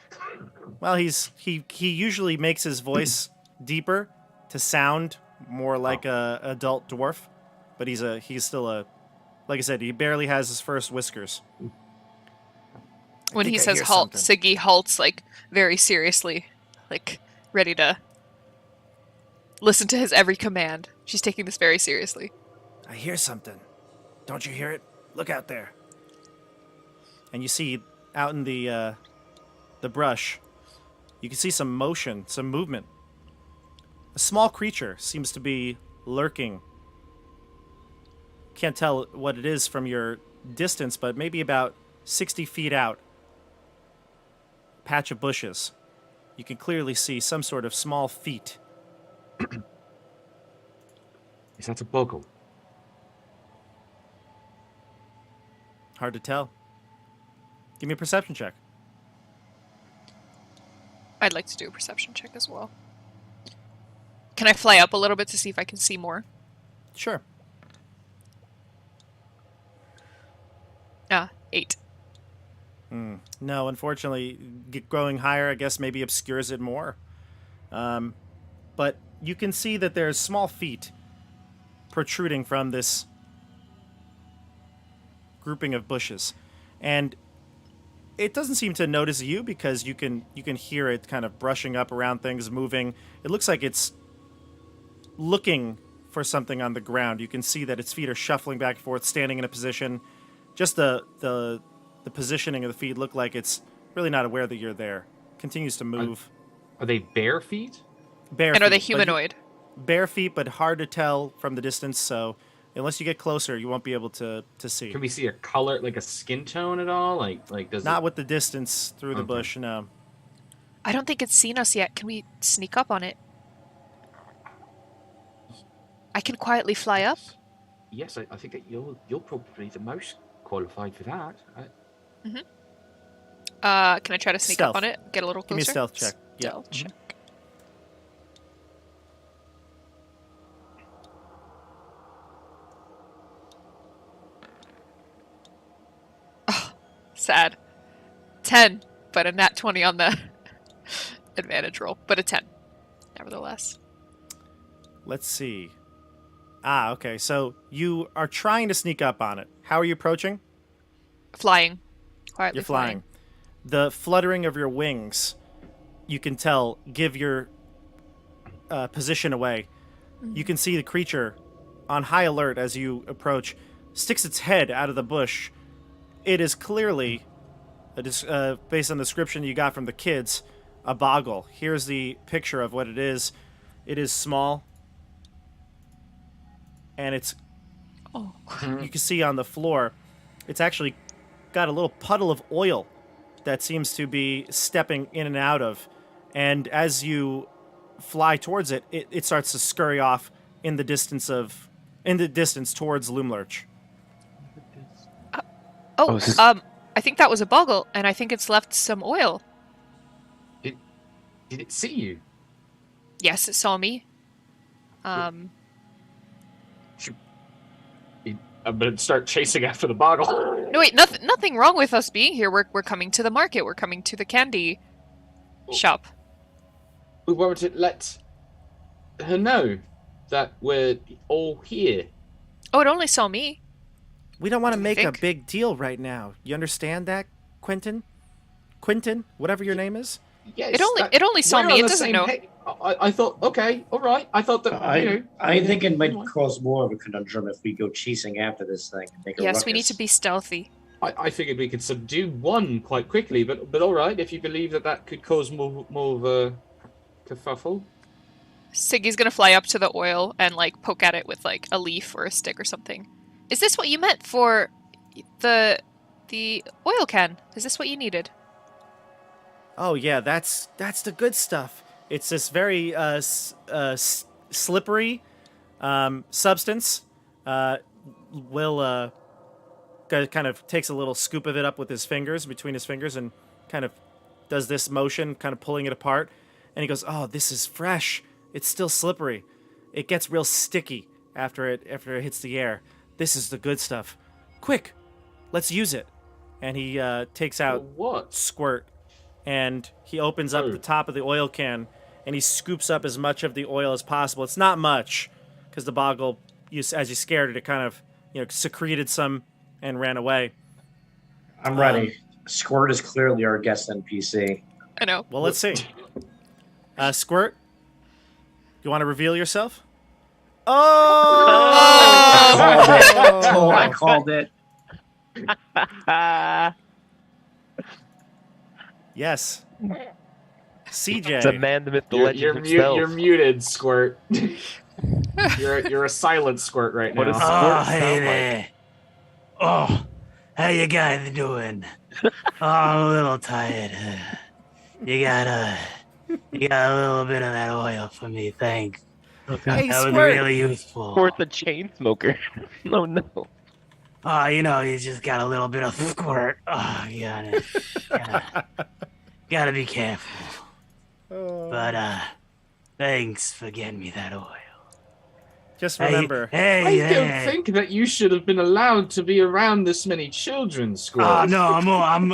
Well, he usually makes his voice deeper to sound more like a adult dwarf, but he's still like I said, he barely has his first whiskers. When think he I says hear halt, something. Siggy halts like very seriously, like ready to. He got it. Ready to. Yeah. listen to his every command. She's taking this very seriously. I hear something. Don't you hear it? Look out there. And you see out in the brush, you can see some motion, some movement. A small creature seems to be lurking. Can't tell what it is from your distance, but maybe about 60 feet out. Patch of bushes. You can clearly see some sort of small feet. Is that a boggle? Hard to tell. Give me a perception check. I'd like to do a perception check as well. Can I fly up a little bit to see if I can see more? Sure. 8. No, unfortunately, growing higher, I guess, maybe obscures it more. But you can see that there's small feet protruding from this grouping of bushes. And it doesn't seem to notice you because you can hear it kind of brushing up around things, moving. It looks like it's looking for something on the ground. You can see that its feet are shuffling back and forth, standing in a position. Just the positioning of the feet look like it's really not aware that you're there. Continues to move. Are they bare feet? Bare And are they feet, but humanoid? bare feet, but hard to tell from the distance. So unless you get closer, you won't be able to see. Can we see a color, like a skin tone at all? Like does Not it... with the distance through the Okay. bush. No. I don't think it's seen us yet. Can we sneak up on it? I can quietly fly up. Yes, I think that you're probably the most qualified for that. Can I try to sneak Stealth. up on it? Get a little Give me closer? a stealth check. Yeah. Stealth check. Oh, sad. 10, but a nat 20 on the advantage roll, but a 10, nevertheless. Let's see. Okay. So you are trying to sneak up on it. How are you approaching? Flying. Quietly You're flying. The fluttering of your wings, you can tell, give your position away. You can see the creature on high alert as you approach, sticks its head out of the bush. It is clearly, based on the description you got from the kids, a boggle. Here's the picture of what it is. It is small, and it's, Oh. you can see on the floor, it's actually got a little puddle of oil that seems to be stepping in and out of. And as you fly towards it, it starts to scurry off in the distance towards Loomlurch. Oh, is this- I think that was a boggle, and I think it's left some oil. Did it see you? Yes, it saw me. I'm gonna start chasing after the boggle. No, wait, nothing wrong with us being here. We're coming to the market. We're coming to the candy shop. We wanted to let her know that we're all here. Oh, it only saw me. We don't want to Do you make a think? big deal right now. You understand that, Quentin? Quentin, whatever your name is? Yes, It only saw we're me. on It the doesn't same know. I thought, okay, all right. I thought that I think it might cause more of a conundrum if we go chasing after this thing and make a Yes, we need ruckus. to be stealthy. I figured we could subdue one quite quickly, but all right. If you believe that could cause more of a kerfuffle. Siggy's gonna fly up to the oil and like poke at it with like a leaf or a stick or something. Is this what you meant for the oil can? Is this what you needed? Oh yeah, that's the good stuff. It's this very slippery substance. Will kind of takes a little scoop of it up with his fingers, between his fingers, and kind of does this motion, kind of pulling it apart. And he goes, "Oh, this is fresh. It's still slippery. It gets real sticky after it hits the air. This is the good stuff. Quick, let's use it." And he takes out What? squirt, and he opens up Oh. the top of the oil can, and he scoops up as much of the oil as possible. It's not much, because the boggle, as you scared it kind of secreted some and ran away. I'm ready. Squirt is clearly our guest NPC. I know. Well, let's see. Squirt, You want to reveal yourself? Oh! I called it. Yes. It's the CJ. man, the myth, the You're, legend you're, himself. you're muted, Squirt. you're a silent Squirt right What now. is Squirt hey sound there. Oh, how you guys doing? Oh, I'm a little tired. You got a little bit of that oil for me, thanks. Hey, That was Squirt. really useful. Squirt the chain smoker. No, no. Oh, you just got a little bit of squirt. Oh, you gotta be careful. But thanks for getting me that oil. Just remember. I don't think that you should have been allowed to be around this many children, Squirt. Oh no,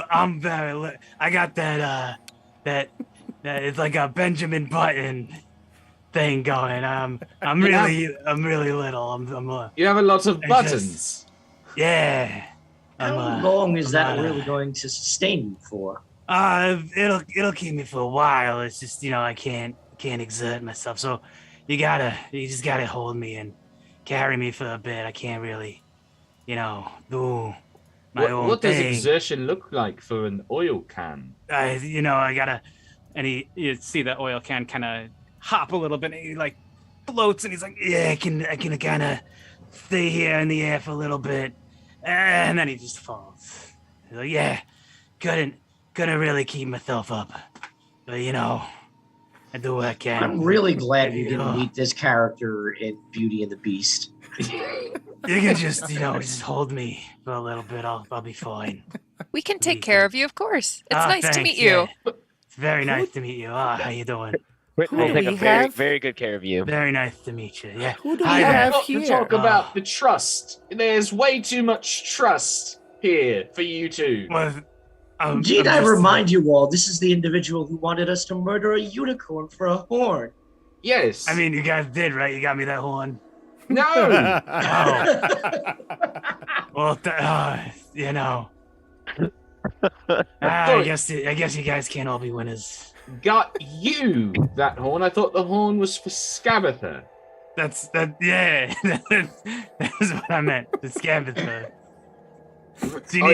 I'm very. I got that it's like a Benjamin Button thing going. I'm really little. You have a lot of I buttons. Yeah. How long is that really going to sustain you for? It'll keep me for a while. It's just I can't exert myself. So you just gotta hold me and carry me for a bit. I can't really, do my own What does thing. exertion look like for an oil can? I gotta. And you see the oil can kind of hop a little bit, and he like floats, and he's like, "Yeah, I can kind of stay here in the air for a little bit," and then he just falls. He's like, "Yeah, couldn't really keep myself up, but I do what I can." I'm really glad we didn't meet this character in Beauty and the Beast. You can just just hold me for a little bit. I'll be fine. We can take care of you, of course. It's Ah, nice to thanks, meet you. yeah. It's very nice to meet you. How you doing? Quentin Who will do take we a very, have? very good care of you. Very nice to meet you. Yeah. Who do we Hi there. have Not to here? talk about the trust. There's way too much trust here for you two. Well, Indeed, I remind you all, this is the individual who wanted us to murder a unicorn for a horn. Yes. I mean, you guys did, right? You got me that horn. no. Well, I guess you guys can't all be winners. Got you that horn. I thought the horn was for Scabatha. Yeah. That's what I meant. The Scabatha.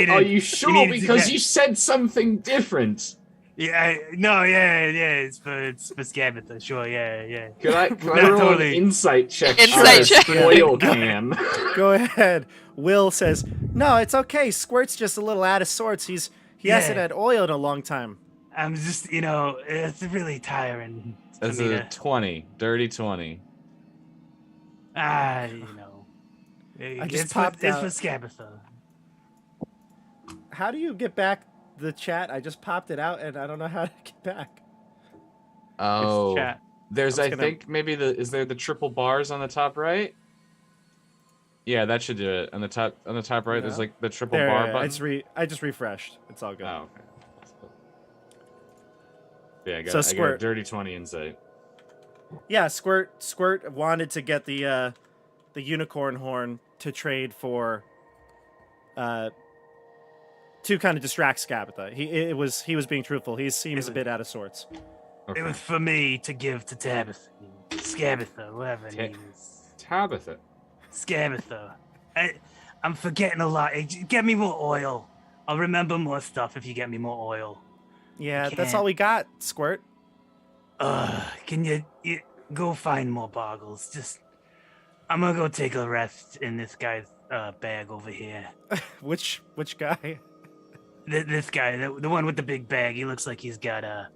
Are you sure? Because you said something different. Yeah, it's for Scabatha. Sure, yeah. Can I Not roll totally. an insight check? Insight on this check. Oil can. Go ahead. Will says, "No, it's okay. Squirt's just a little out of sorts. He hasn't Yeah. had oil in a long time." I'm just, it's really tiring. for That's me a to- 20. Dirty 20. I just popped out. It's for Scabatha. How do you get back the chat? I just popped it out, and I don't know how to get back. Oh. Chat. There's, I I was gonna- think, maybe is there the triple bars on the top right? Yeah, that should do it. On the top right, there's No. like the triple There, bar button. I just refreshed. It's all good. Oh, okay. Yeah, I got, So I got a Squirt. dirty 20 insight. Yeah, Squirt wanted to get the unicorn horn to trade for to kind of distract Scabatha. He was being truthful. He seems a bit out of sorts. Okay. It was for me to give to Tabitha. Scabatha, whatever her name is. Tabitha. Scabatha. I'm forgetting a lot. Get me more oil. I'll remember more stuff if you get me more oil. Yeah, that's can't. all we got, Squirt. Can you go find more boggles? I'm gonna go take a rest in this guy's bag over here. Which guy? This guy, the one with the big bag. He looks like he's got a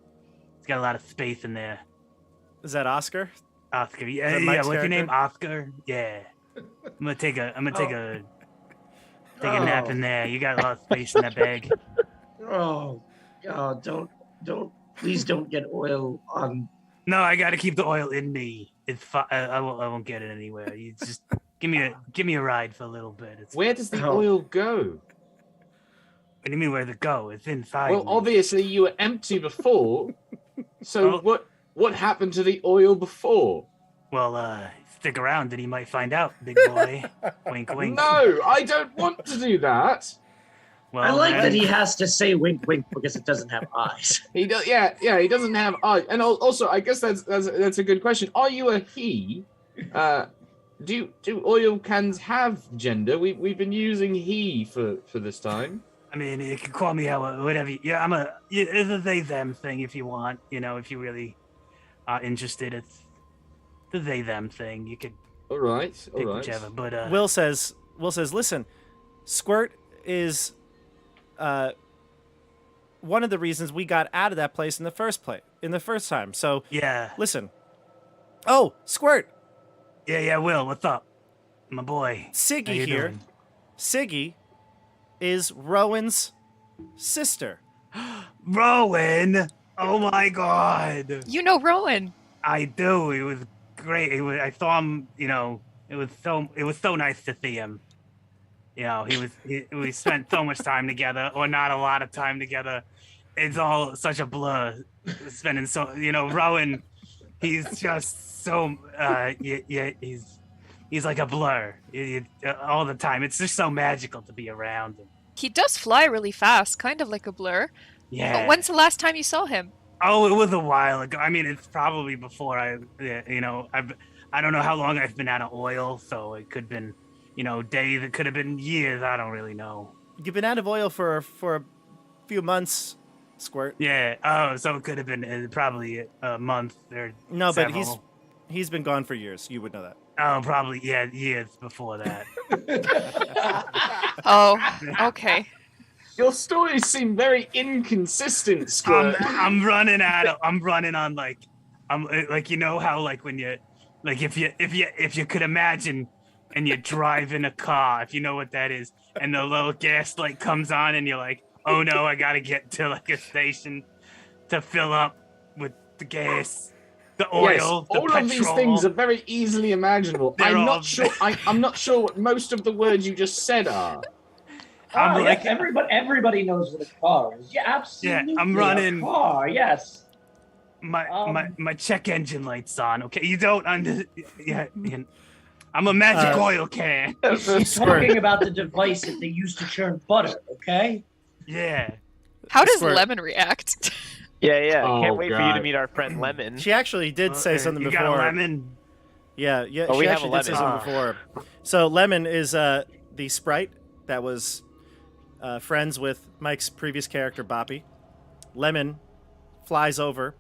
lot of space in there. Is that Oscar? Oscar, Is yeah. that Mike's What's your name? character? Oscar. Yeah. I'm gonna take a nap in there. You got a lot of space in that bag. Oh, please don't get oil on. No, I gotta keep the oil in me. It's I won't get it anywhere. You just give me a ride for a little bit. Where does the Oh. oil go? What do you mean where to go? It's inside. Well, me. obviously you were empty before. So Oh. what happened to the oil before? Well, stick around and you might find out, big boy. Wink, wink. No, I don't want to do that. Well, I like then- that he has to say wink, wink because it doesn't have eyes. He does. Yeah. He doesn't have. And also, I guess that's a good question. Are you a he? Do oil cans have gender? We've been using he for this time. I mean, you can call me whatever. It's a they them thing if you want. If you really are interested, it's the they them thing. You could All right. pick whichever. But Will says, listen, Squirt is one of the reasons we got out of that place in the first time. So yeah, listen. Oh, Squirt, yeah. Will, what's up, my boy? How Siggy you here. doing? Siggy is Rowan's sister. Rowan. Oh my God. You know Rowan. I do. It was great. I saw him. It was so nice to see him. We spent so much time together, or not a lot of time together. It's all such a blur. Spending Rowan. He's just so he's like a blur all the time. It's just so magical to be around him. He does fly really fast, kind of like a blur. Yeah. But when's the last time you saw him? Oh, it was a while ago. I mean, it's probably before I don't know how long I've been out of oil, so it could have been, days. It could have been years. I don't really know. You've been out of oil for a few months, Squirt. Yeah. Oh, so it could have been probably a month or No, but several. he's been gone for years. You would know that. Oh, probably years before that. Oh, okay. Your stories seem very inconsistent, Squirt. I'm running on I'm like how when you if you could imagine and you drive in a car, if you know what that is, and the little gas light comes on and you're like, oh no, I gotta get to a station to fill up with the gas, the oil, Yes, the all petrol. of these things are very easily imaginable. They're I'm all- not sure. I'm not sure what most of the words you just said are. I'm Yes, everybody knows what a car is. Yeah, absolutely. I'm running- A car, yes. My check engine light's on. Okay, you don't I'm a magic oil can. He's talking about the device that they used to churn butter, okay? Yeah. How does Squirt. Lemon react? Yeah. Oh, Can't wait for you to God. meet our friend Lemon. She actually did say something you before. got a lemon? Yeah. Oh, she we have actually a did say Lemon. something before. So Lemon is the sprite that was friends with Mike's previous character, Boppy. Lemon flies over,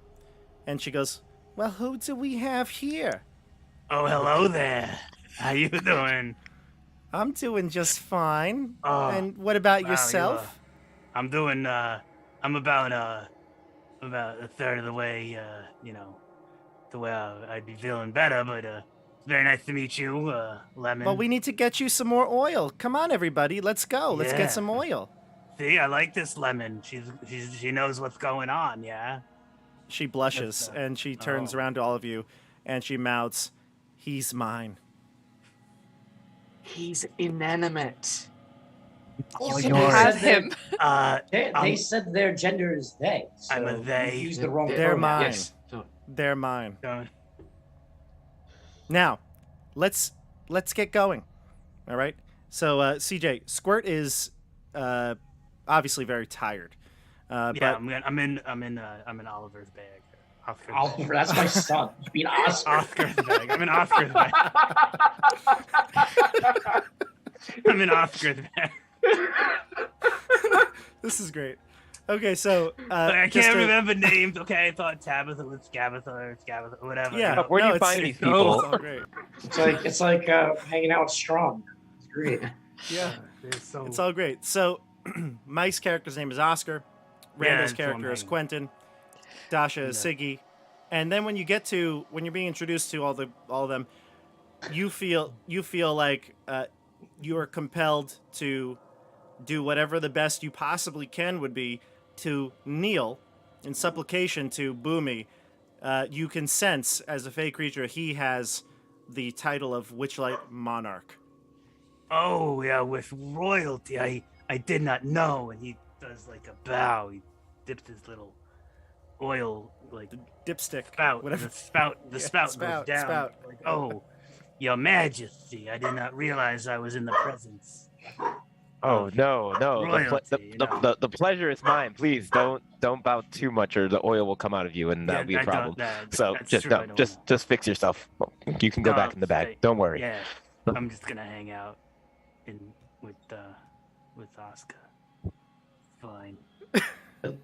and she goes, "Well, who do we have here?" Oh, hello there. How you doing? I'm doing just fine. Oh, And what about wow, yourself? I'm doing. I'm about a third of the way. To where I'd be feeling better. But very nice to meet you, Lemon. Well, we need to get you some more oil. Come on, everybody. Let's go. Let's Yeah. get some oil. See, I like this Lemon. She knows what's going on. Yeah. She blushes That's, and she turns oh. around to all of you and she mouths, "He's mine." He's inanimate. You yours. can have him. They said their gender is they. So I'm a they. you used the wrong They're pronoun. mine. Yes. They're mine. Don't- Now, let's get going. All right. So, CJ, Squirt is obviously very tired. Yeah, But I'm in Oliver's bag. Oscar's Oliver, that's my son. You mean Oscar? Oscar's bag. I'm in Oscar's bag. I'm in Oscar's bag. this is great. Okay, so I just can't to- remember names. Okay, I thought Tabitha was Scabatha or Scabatha, whatever. Yeah, Where do no, you find it's- these It's people? all great. It's like hanging out with Strong. It's great. Yeah, They're so- it's all great. So, Mike's character's name is Oscar. Yeah, Rando's that's what I'm character is hanging. Quentin. Dasha is Siggy. And then when you're being introduced to all of them, you feel like you are compelled to do whatever the best you possibly can would be to kneel in supplication to Boomy. You can sense, as a fey creature, he has the title of Witchlight Monarch. Oh yeah, with royalty. I did not know. And he does like a bow. He dips his little oil like Dipstick. spout. Whatever. The spout spout, goes down. spout. Like, oh, Your Majesty, I did not realize I was in the presence Oh of no, no! royalty, you know. The pleasure is mine. Please don't bow too much, or the oil will come out of you, and that'll Yeah, be a I problem. thought that. So That's just true. no, I don't. just fix yourself. You can go back in the bag. Don't worry. Yeah, I'm just gonna hang out in with Oscar. Fine.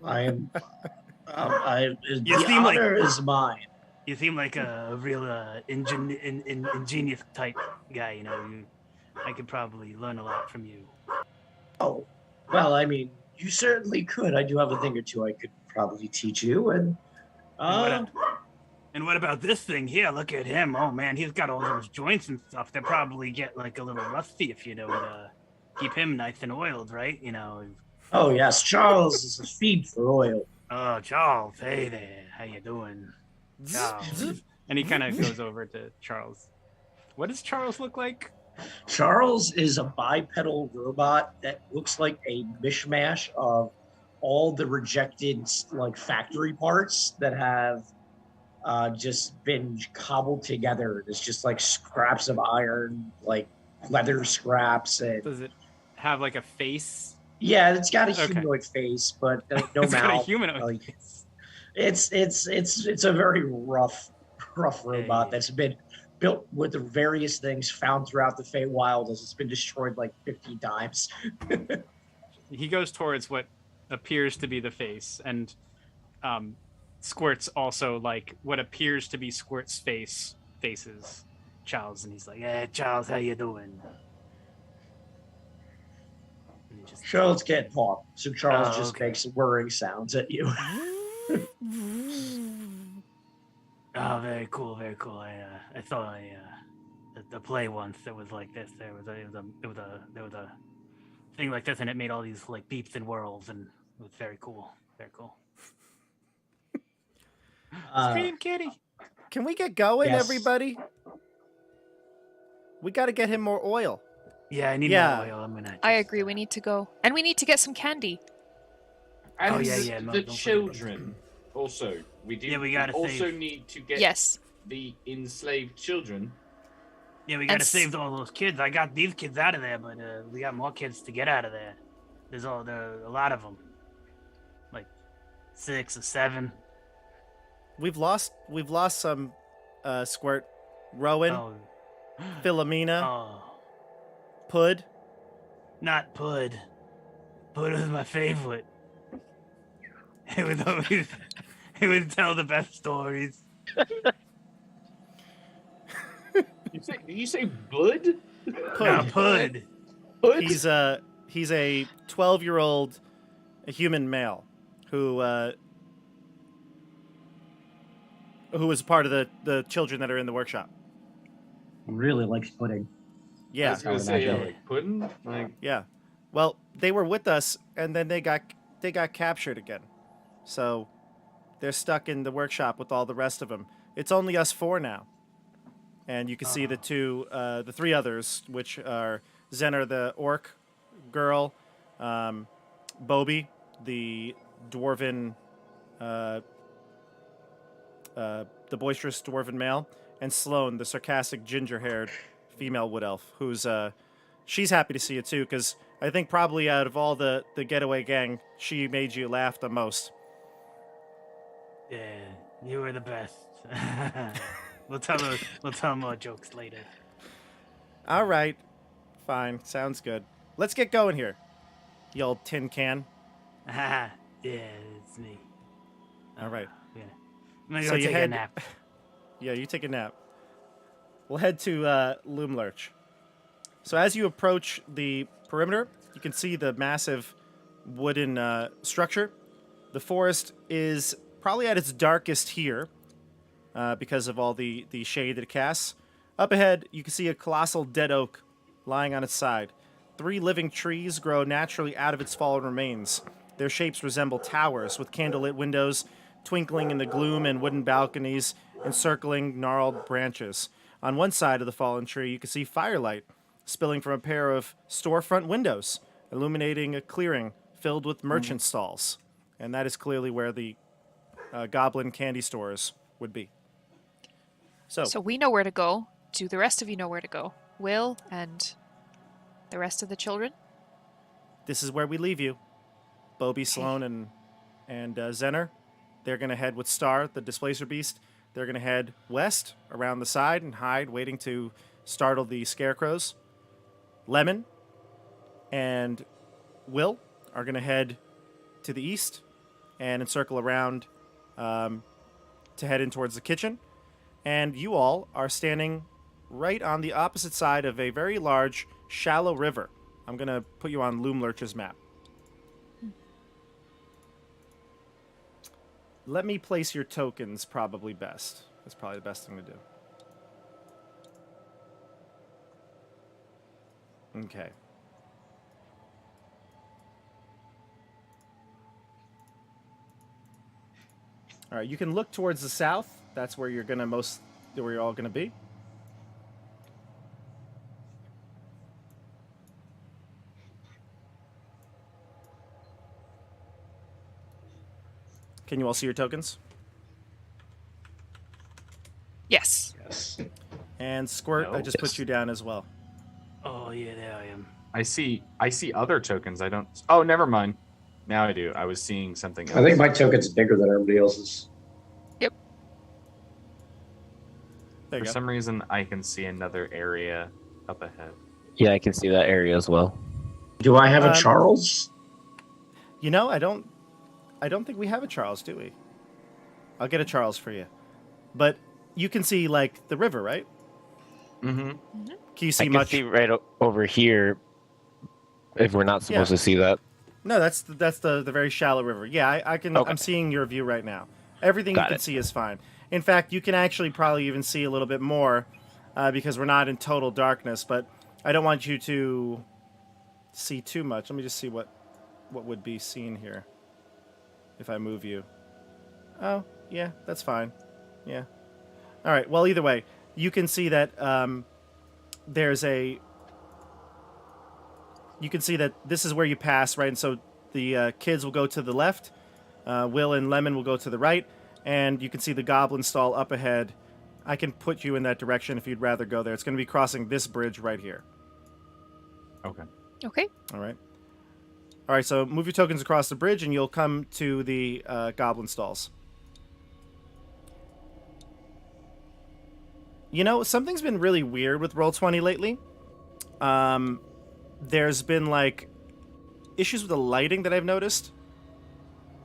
I am. You The seem like- honor is mine. You seem like a real ingenious type guy. You know, I could probably learn a lot from you. Oh, well, I mean, you certainly could. I do have a thing or two I could probably teach you, and And what about this thing here? Look at him. Oh man, he's got all those joints and stuff. They probably get like a little rusty if you don't keep him nice and oiled, right? You know. oh yes, Charles is a feed for oil. Oh, Charles, hey there. How you doing? Charles. And he kind of goes over to Charles. What does Charles look like? Charles is a bipedal robot that looks like a mishmash of all the rejected like factory parts that have just been cobbled together. It's just like scraps of iron, like leather scraps, and Does it have like a face? yeah, it's got a Okay. humanoid face, but no It's mouth. got a humanoid like, face. it's a very rough robot Hey. that's been built with the various things found throughout the Feywild as it's been destroyed like 50 times. He goes towards what appears to be the face, and Squirt's also like what appears to be Squirt's faces Charles, and he's like, "Hey, Charles, how you doing?" And he just Charles can't talk, so Charles Oh, just okay. makes whirring sounds at you. Oh, very cool, very cool. I saw the play once that was like this. There was a thing like this, and it made all these like beeps and whirls, and it was very cool, very cool. Scream, kitty! Can we get going, Yes. everybody? We got to get him more oil. Yeah, I need Yeah. more oil. I'm gonna. I just, agree. We need to go, and we need to get some candy. And Oh, yeah, no, the don't forget. children. Also, we do. Yeah, we gotta also save- need to get Yes. the enslaved children. Yeah, we gotta And save all those kids. I got these kids out of there, but we got more kids to get out of there. There are a lot of them, like 6 or 7. We've lost some Squirt, Rowan, Oh, Philomena, oh, Pud. not Pud. Pud was my favorite. He was always he would tell the best stories. Did you say Bud? Not Pud. Bud? He's a 12-year-old human male who is part of the children that are in the workshop. Really likes pudding. I Yeah, was gonna say like pudding. Like yeah. Well, they were with us, and then they got captured again. So they're stuck in the workshop with all the rest of them. It's only us 4 now, and you can see the 3 others, which are Zener, the orc girl, Bobby, the dwarven, the boisterous dwarven male, and Sloane, the sarcastic ginger-haired female wood elf, who's she's happy to see you too, because I think probably out of all the getaway gang, she made you laugh the most. Yeah, you were the best. We'll tell more jokes later. All right, fine, sounds good. Let's get going here, you old tin can. Yeah, it's me. All right. Yeah. I'm gonna So go you take a head- nap. Yeah, you take a nap. We'll head to Loomlurch. So as you approach the perimeter, you can see the massive wooden structure. The forest is probably at its darkest here because of all the shade that it casts. Up ahead, you can see a colossal dead oak lying on its side. 3 living trees grow naturally out of its fallen remains. Their shapes resemble towers with candlelit windows twinkling in the gloom and wooden balconies encircling gnarled branches. On one side of the fallen tree, you can see firelight spilling from a pair of storefront windows, illuminating a clearing filled with merchant stalls. And that is clearly where the goblin candy stores would be. So we know where to go. Do the rest of you know where to go? Will and the rest of the children? this is where we leave you. Bobby, Sloan, and Zener. They're going to head with Star, the Displacer Beast. They're going to head west around the side and hide, waiting to startle the scarecrows. Lemon and Will are going to head to the east and encircle around to head in towards the kitchen. And you all are standing right on the opposite side of a very large, shallow river. I'm going to put you on Loomlurch's map. Let me place your tokens probably best. That's probably the best thing to do. Okay. All right, you can look towards the south. That's where you're gonna where you're all gonna be. Can you all see your tokens? Yes. Yes. And Squirt, I just put Yes. you down as well. Oh yeah, there I am. I see other tokens. I don't. Oh, never mind. Now I do. I was seeing something else. I think my token's bigger than everybody else's. There you For go. some reason, I can see another area up ahead. Yeah, I can see that area as well. Do I have a Um, Charles? You know, I don't think we have a Charles, do we? I'll get a Charles for you. But you can see like the river, right? Mm-hmm. Can you I see can much? see right over here. If we're not supposed to see that. No, that's the very shallow river. Yeah, I can. Okay. I'm seeing your view right now. Everything Got you can it. see is fine. In fact, you can actually probably even see a little bit more because we're not in total darkness. But I don't want you to see too much. Let me just see what would be seen here if I move you. Oh, yeah, that's fine. Yeah. All right. Well, either way, you can see that there's a. You can see that this is where you pass, right? And so the kids will go to the left, Will and Lemon will go to the right, and you can see the goblin stall up ahead. I can put you in that direction if you'd rather go there. It's going to be crossing this bridge right here. Okay. Okay. All right. All right, so move your tokens across the bridge, and you'll come to the goblin stalls. You know, something's been really weird with Roll20 lately. There's been, like, issues with the lighting that I've noticed,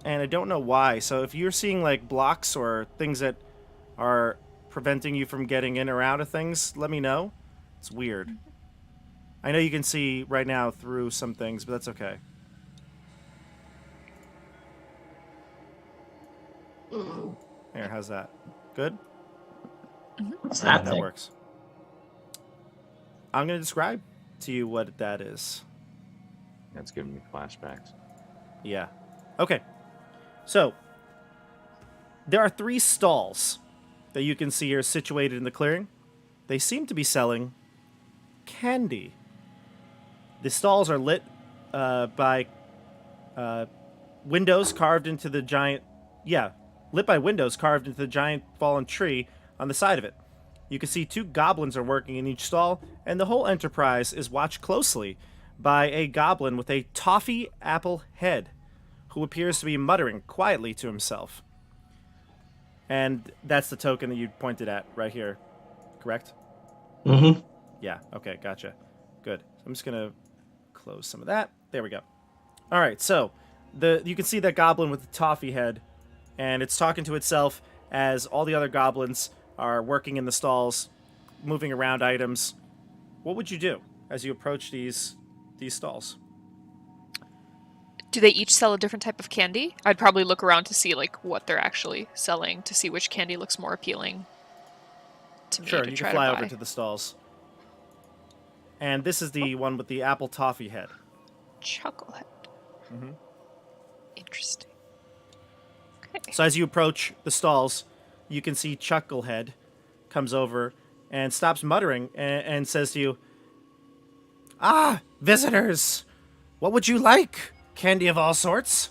and I don't know why. So if you're seeing, like, blocks or things that are preventing you from getting in or out of things, let me know. It's weird. I know you can see right now through some things, but that's okay. Here, how's that? Good? What's Yeah, that that thing? works. I'm going to describe to you what that is. That's giving me flashbacks. Yeah. Okay. So, there are 3 stalls that you can see here situated in the clearing. They seem to be selling candy. The stalls are lit by windows carved into the giant... Yeah, lit by windows carved into the giant fallen tree on the side of it. You can see 2 goblins are working in each stall, and the whole enterprise is watched closely by a goblin with a toffee apple head, who appears to be muttering quietly to himself. And that's the token that you pointed at right here, correct? Mm-hmm. Yeah, okay, gotcha. Good. I'm just going to close some of that. There we go. All right, so you can see that goblin with the toffee head, and it's talking to itself as all the other goblins are working in the stalls, moving around items. What would you do as you approach these stalls? Do they each sell a different type of candy? I'd probably look around to see like what they're actually selling to see which candy looks more appealing to me Sure, to you try can fly to over buy. to the stalls. And this is the one with the apple toffee head. Chucklehead. Mhm. Interesting. Okay. So as you approach the stalls, you can see Chucklehead comes over and stops muttering and says to you, "Ah, visitors! What would you like? Candy of all sorts?"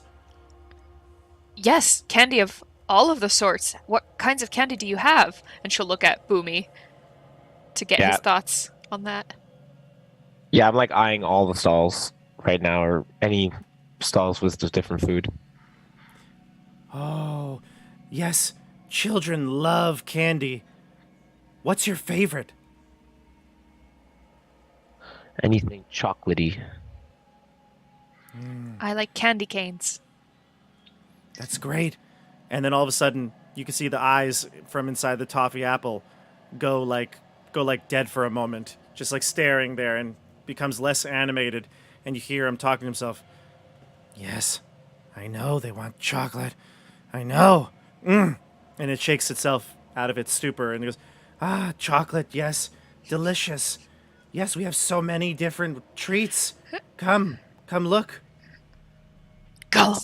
Yes, candy of all of the sorts. What kinds of candy do you have? And she'll look at Boomy to get Yeah. his thoughts on that. Yeah, I'm like eyeing all the stalls right now, or any stalls with just different food. Oh, yes. Children love candy. What's your favorite? Anything chocolatey. I like candy canes. That's great. And then all of a sudden, you can see the eyes from inside the toffee apple go like dead for a moment, just like staring there, and becomes less animated. And you hear him talking to himself. Yes, I know they want chocolate. I know. And it shakes itself out of its stupor and it goes, ah, chocolate, yes, delicious. Yes, we have so many different treats. Come look. Go.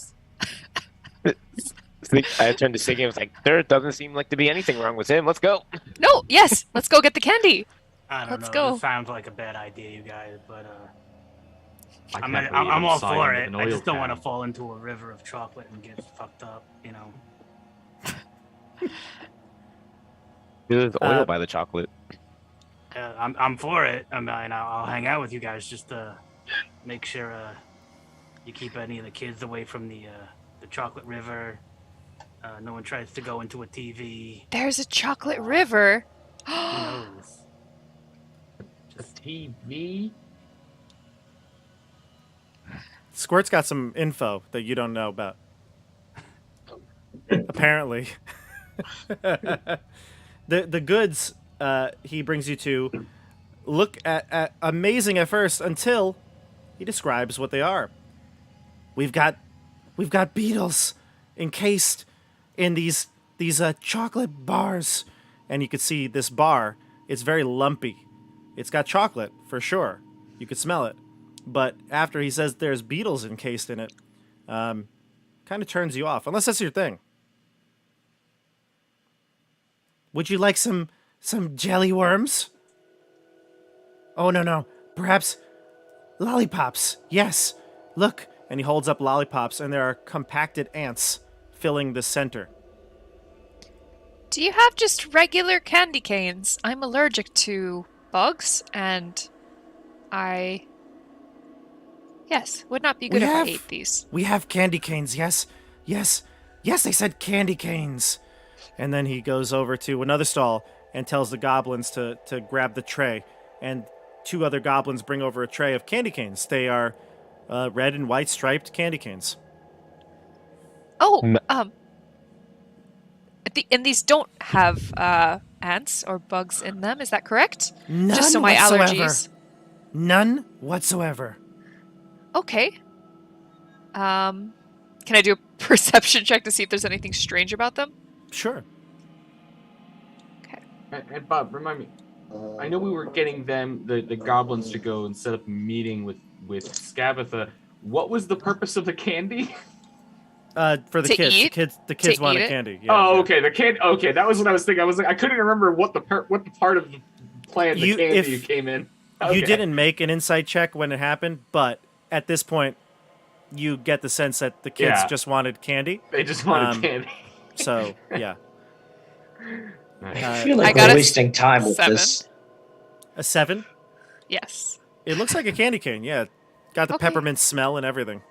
I turned to Siggy and was like, there doesn't seem like to be anything wrong with him. Let's go. No, yes, let's go get the candy. I don't Let's know. go. This sounds like a bad idea, you guys, but I I'm can't believe all siding for with it. an I oil just don't want to can. fall into a river of chocolate and get fucked up, you know. There's oil by the chocolate. I'm for it. I mean, I'll hang out with you guys just to make sure you keep any of the kids away from the chocolate river. No one tries to go into a TV. There's a chocolate river. Who knows? A TV? Squirt's got some info that you don't know about. Apparently. The goods he brings you to look at amazing at first until he describes what they are. We've got beetles encased in these chocolate bars, and you could see this bar. It's very lumpy. It's got chocolate for sure. You could smell it, but after he says there's beetles encased in it, kind of turns you off. Unless that's your thing. Would you like some jelly worms? Oh, no. Perhaps lollipops. Yes. Look. And he holds up lollipops, and there are compacted ants filling the center. Do you have just regular candy canes? I'm allergic to bugs, and yes, would not be good if I ate these. We have candy canes, yes. Yes, they said candy canes. And then he goes over to another stall and tells the goblins to grab the tray. And 2 other goblins bring over a tray of candy canes. They are red and white striped candy canes. Oh, and these don't have ants or bugs in them. Is that correct? None Just so my whatsoever. allergies. None whatsoever. Okay. Can I do a perception check to see if there's anything strange about them? Sure. Okay. And Bob, remind me. I know we were getting them, the goblins, to go and set up a meeting with Scabatha. What was the purpose of the candy? For the To kids. eat? The kids To wanted eat it? candy. Yeah, Oh, yeah. okay. The candy. Okay, that was what I was thinking. I was like, I couldn't remember what the part of the plan the candy came in. Okay. You didn't make an insight check when it happened, but at this point, you get the sense that the kids just wanted candy. They just wanted candy. So, yeah. I feel I like got we're a wasting time with 7. this. A 7? Yes. It looks like a candy cane, yeah. Got the Okay. peppermint smell and everything.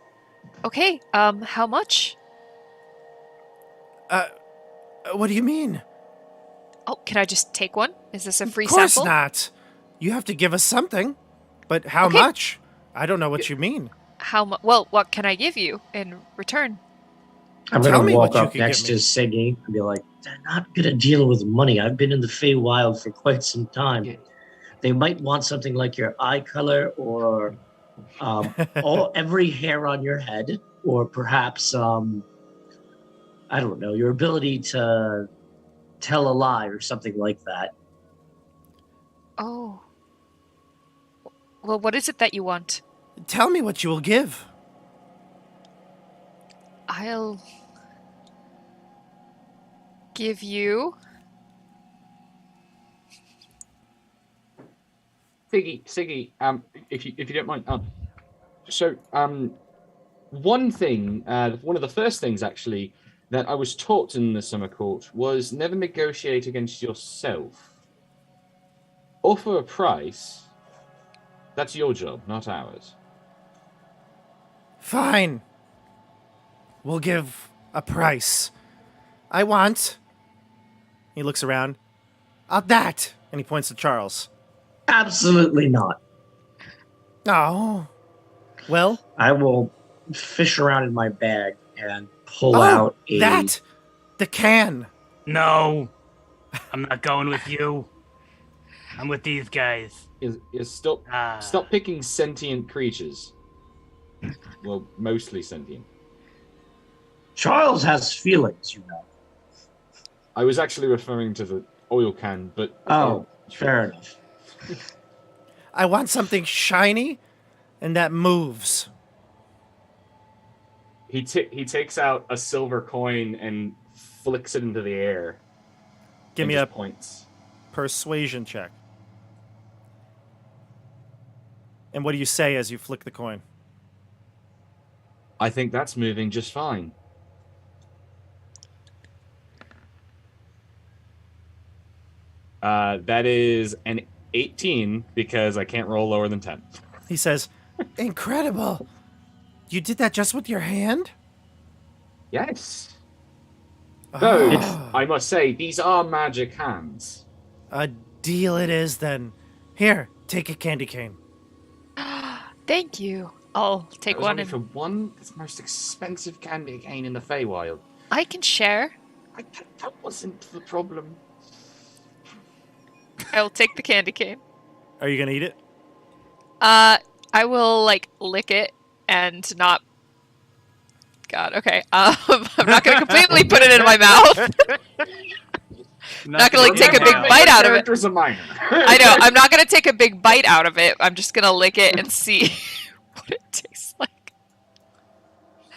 Okay. How much? What do you mean? Oh, can I just take one? Is this a free Of course sample? not. You have to give us something. But how Okay. much? I don't know what you mean. How much? Well, what can I give you in return? I'm Tell gonna me walk what you up could next get to me. Siggy and be like, "They're not gonna deal with money. I've been in the Feywild for quite some time. Yeah. They might want something like your eye color, or every hair on your head, or perhaps I don't know, your ability to tell a lie or something like that." Oh. Well, what is it that you want? Tell me what you will give. I'll give you. Siggy, if you don't mind, one thing, one of the first things actually that I was taught in the summer court was never negotiate against yourself. Offer a price. That's your job, not ours. Fine. We'll give a price. I want... He looks around. That! And he points to Charles. Absolutely not. Oh. Well? I will fish around in my bag and pull out a... that! The can! No, I'm not going with you. I'm with these guys. Stop picking sentient creatures. Well, mostly sentient. Charles has feelings, you know. I was actually referring to the oil can, but... Oh, fair enough. I want something shiny and that moves. He takes out a silver coin and flicks it into the air. Give me just a points. persuasion check. And what do you say as you flick the coin? I think that's moving just fine. That is an 18 because I can't roll lower than 10. He says, incredible. You did that just with your hand? Yes. Though, Oh, I must say, these are magic hands. a deal it is then. Here, take a candy cane. Thank you. I'll take That was one only and for one. It's the most expensive candy cane in the Feywild. I can share. That wasn't the problem. I will take the candy cane. Are you gonna eat it? I will like lick it and not. God, okay. I'm not gonna completely put it in my mouth. Not gonna like take a big bite out of it. Character's a minor. I know. I'm not gonna take a big bite out of it. I'm just gonna lick it and see what it tastes like.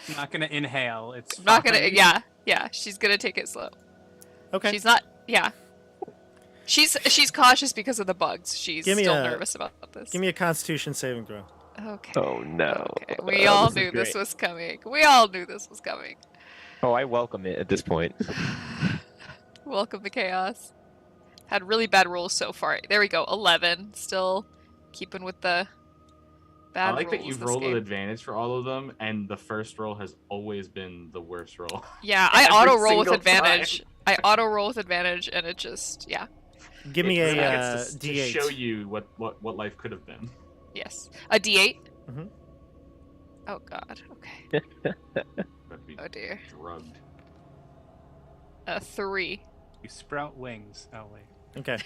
I'm not gonna inhale. It's I'm not gonna. fine. Yeah. She's gonna take it slow. Okay. She's not. Yeah. She's cautious because of the bugs. She's Give me still a- nervous about this. Give me a Constitution saving throw. Okay. Oh no. Okay. We all This is knew this great. was coming. We all knew this was coming. Oh, I welcome it at this point. Welcome to chaos. Had really bad rolls so far. There we go. 11. Still keeping with the bad I like rolls that you've this rolled game. an advantage for all of them, and the first roll has always been the worst roll. Yeah, I Every auto roll with single advantage. time. I auto roll with advantage, and it just Give me It a gets to D8. show you what life could have been. yes. A D8. Mhm. Oh God. Okay. But be Oh dear. drugged. A 3. You sprout wings. Oh wait. Okay.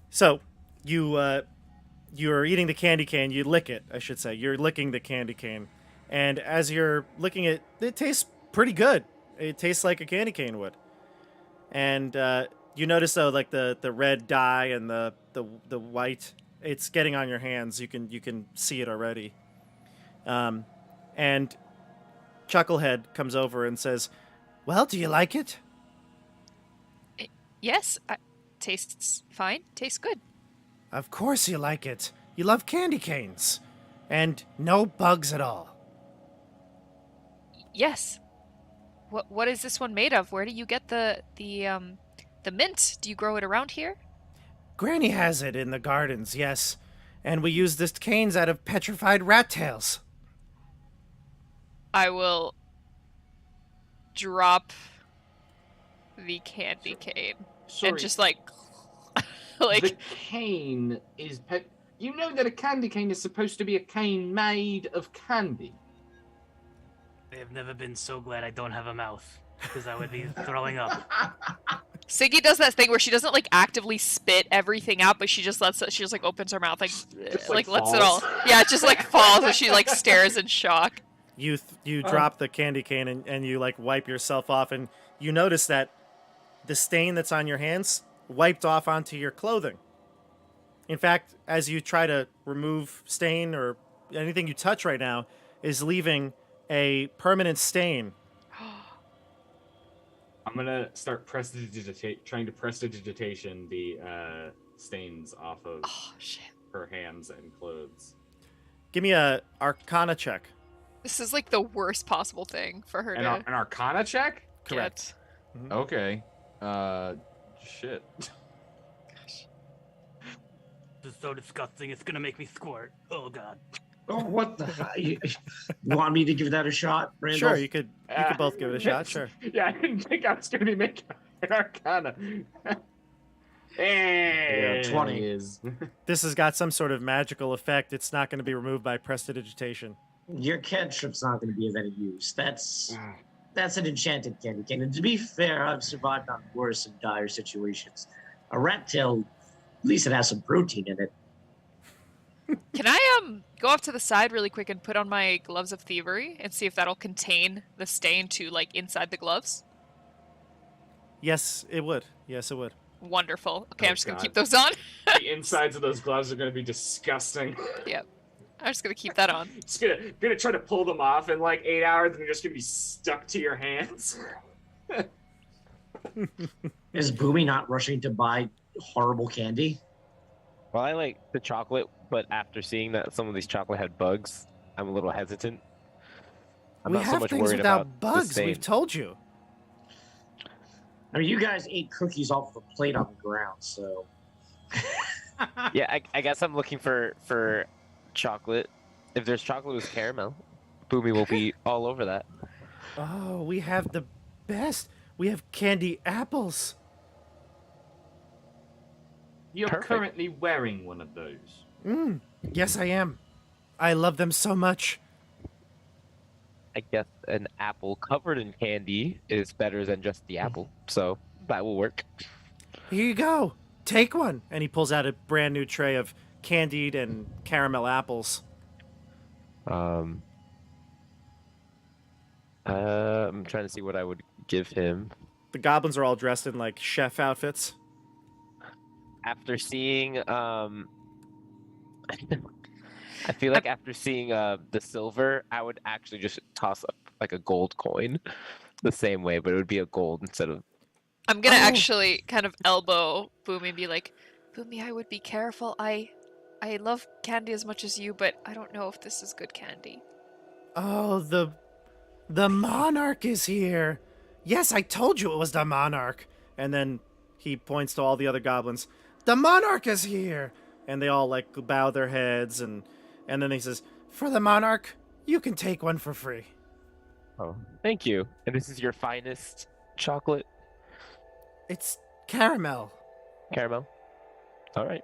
So, you're eating the candy cane. You lick it, I should say. You're licking the candy cane, and as you're licking it, it tastes pretty good. It tastes like a candy cane would. And you notice though, like the red dye and the white, it's getting on your hands. You can see it already. And Chucklehead comes over and says, "Well, do you like it?" Yes. Tastes fine. Tastes good. Of course you like it. You love candy canes. And no bugs at all. Yes. What is this one made of? Where do you get the mint? Do you grow it around here? Granny has it in the gardens, yes. And we use this canes out of petrified rat tails. I will drop the candy cane Sorry, and just like the cane is You know that a candy cane is supposed to be a cane made of candy. I have never been so glad I don't have a mouth, because I would be throwing up. Siggy does that thing where she doesn't like actively spit everything out, but she just like opens her mouth like lets it all. falls. Yeah, it just like falls and she like stares in shock. You drop the candy cane and you like wipe yourself off, and you notice that the stain that's on your hands wiped off onto your clothing. In fact, as you try to remove stain or anything you touch right now is leaving a permanent stain. I'm gonna start trying to prestidigitation the stains off of Oh shit. her hands and clothes. Give me a Arcana check. This is like the worst possible thing for her An to Arcana check? Correct. get. Okay. Shit. This is so disgusting, it's gonna make me squirt. Oh god. Oh, what the? You want me to give that a shot, Randall? Sure, you could both give it a shot. Sure. Yeah, I didn't think I was going to be making an Arcana. Yeah, 20. Is. This has got some sort of magical effect. It's not going to be removed by prestidigitation. Your cantrip's not going to be of any use. That's an enchanted candy cane. And to be fair, I've survived on worse and dire situations. A rat tail, at least it has some protein in it. Can I go off to the side really quick and put on my gloves of thievery and see if that'll contain the stain to like inside the gloves? Yes, it would. Yes, it would. Wonderful. Okay, Oh, I'm just gonna God. keep those on. The insides of those gloves are going to be disgusting. Yep. I'm just gonna keep that on. Just gonna try to pull them off in like 8 hours, and they're just gonna be stuck to your hands. Is Boomy not rushing to buy horrible candy? Well, I like the chocolate, but after seeing that some of these chocolate had bugs, I'm a little hesitant. I'm we not have so much things worried without about the bugs. stain. We've told you. I mean, you guys ate cookies off of a plate on the ground, so. Yeah, I guess I'm looking for chocolate. If there's chocolate with caramel, Boomy will be all over that. Oh, we have the best. We have candy apples. You're Perfect. currently wearing one of those. Yes, I am. I love them so much. I guess an apple covered in candy is better than just the apple, so that will work. Here you go. Take one. And he pulls out a brand new tray of candied and caramel apples. I'm trying to see what I would give him. The goblins are all dressed in like chef outfits. After seeing I feel like after seeing the silver, I would actually just toss up like a gold coin the same way, but it would be a gold instead of. I'm gonna Oh. actually kind of elbow Boomy and be like, Boomy, I would be careful. I love candy as much as you, but I don't know if this is good candy. Oh, the monarch is here. Yes, I told you it was the monarch. And then he points to all the other goblins. The monarch is here. And they all like bow their heads and then he says, "For the monarch, you can take one for free." Oh, thank you. And this is your finest chocolate It's caramel. caramel. All right.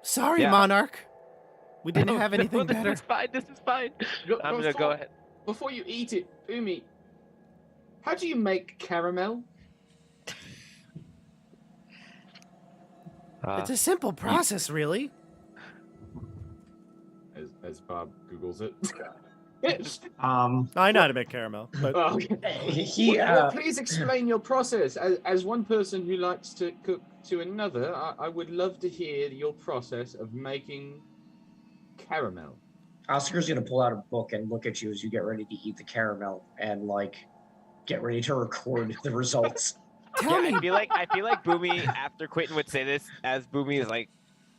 Sorry, Yeah. monarch. We didn't have No, anything this better. is fine. This is fine. I'm gonna go ahead. Before you eat it, Umi, how do you make caramel? It's a simple process, really. As Bob Googles it. I know how to make caramel, but Oh, He, well, please explain your process. As one person who likes to cook to another, I would love to hear your process of making caramel. Oscar's gonna pull out a book and look at you as you get ready to eat the caramel and like get ready to record the results. tell me. I feel like Boomy after Quentin would say this, as Boomy is like,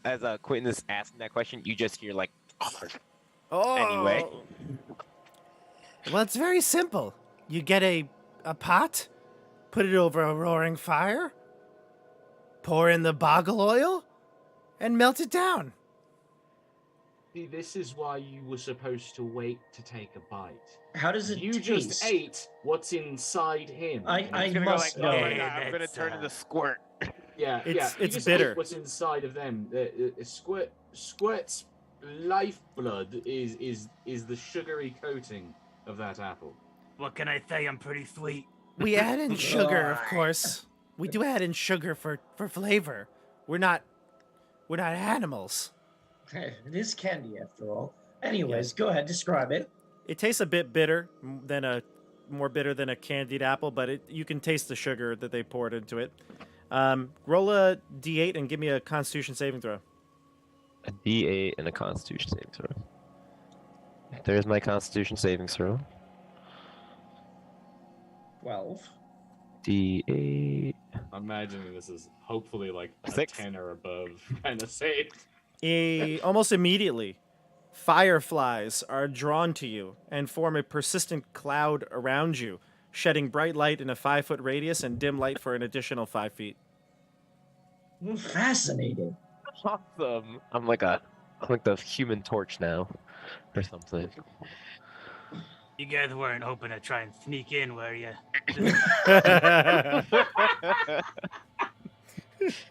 as Quentin is asking that question, you just hear like. Oh. Anyway. Well, it's very simple. You get a pot, put it over a roaring fire, pour in the boggle oil, and melt it down. See, this is why you were supposed to wait to take a bite. How does it You taste? just ate what's inside him. I He's gonna go must like, oh know. my God, I'm gonna turn into squirt. Yeah, It's- yeah. You it's just bitter. ate what's inside of them. Squirt's lifeblood is the sugary coating of that apple. What can I say? I'm pretty sweet. We add in sugar, of course. We do add in sugar for flavor. We're not animals. It is candy after all. Anyways, go ahead, describe it. It tastes a bit bitter more bitter than a candied apple, but you can taste the sugar that they poured into it. Roll a d8 and give me a Constitution saving throw. A D8 and a Constitution saving throw. There's my Constitution saving throw. 12. D8. I'm imagining this is hopefully like a 6. 10 or above kind of save. Almost immediately, fireflies are drawn to you and form a persistent cloud around you, shedding bright light in a 5-foot radius and dim light for an additional 5 feet. Fascinating. Awesome. I'm like a I'm like the Human Torch now, or something. You guys weren't hoping to try and sneak in, were you?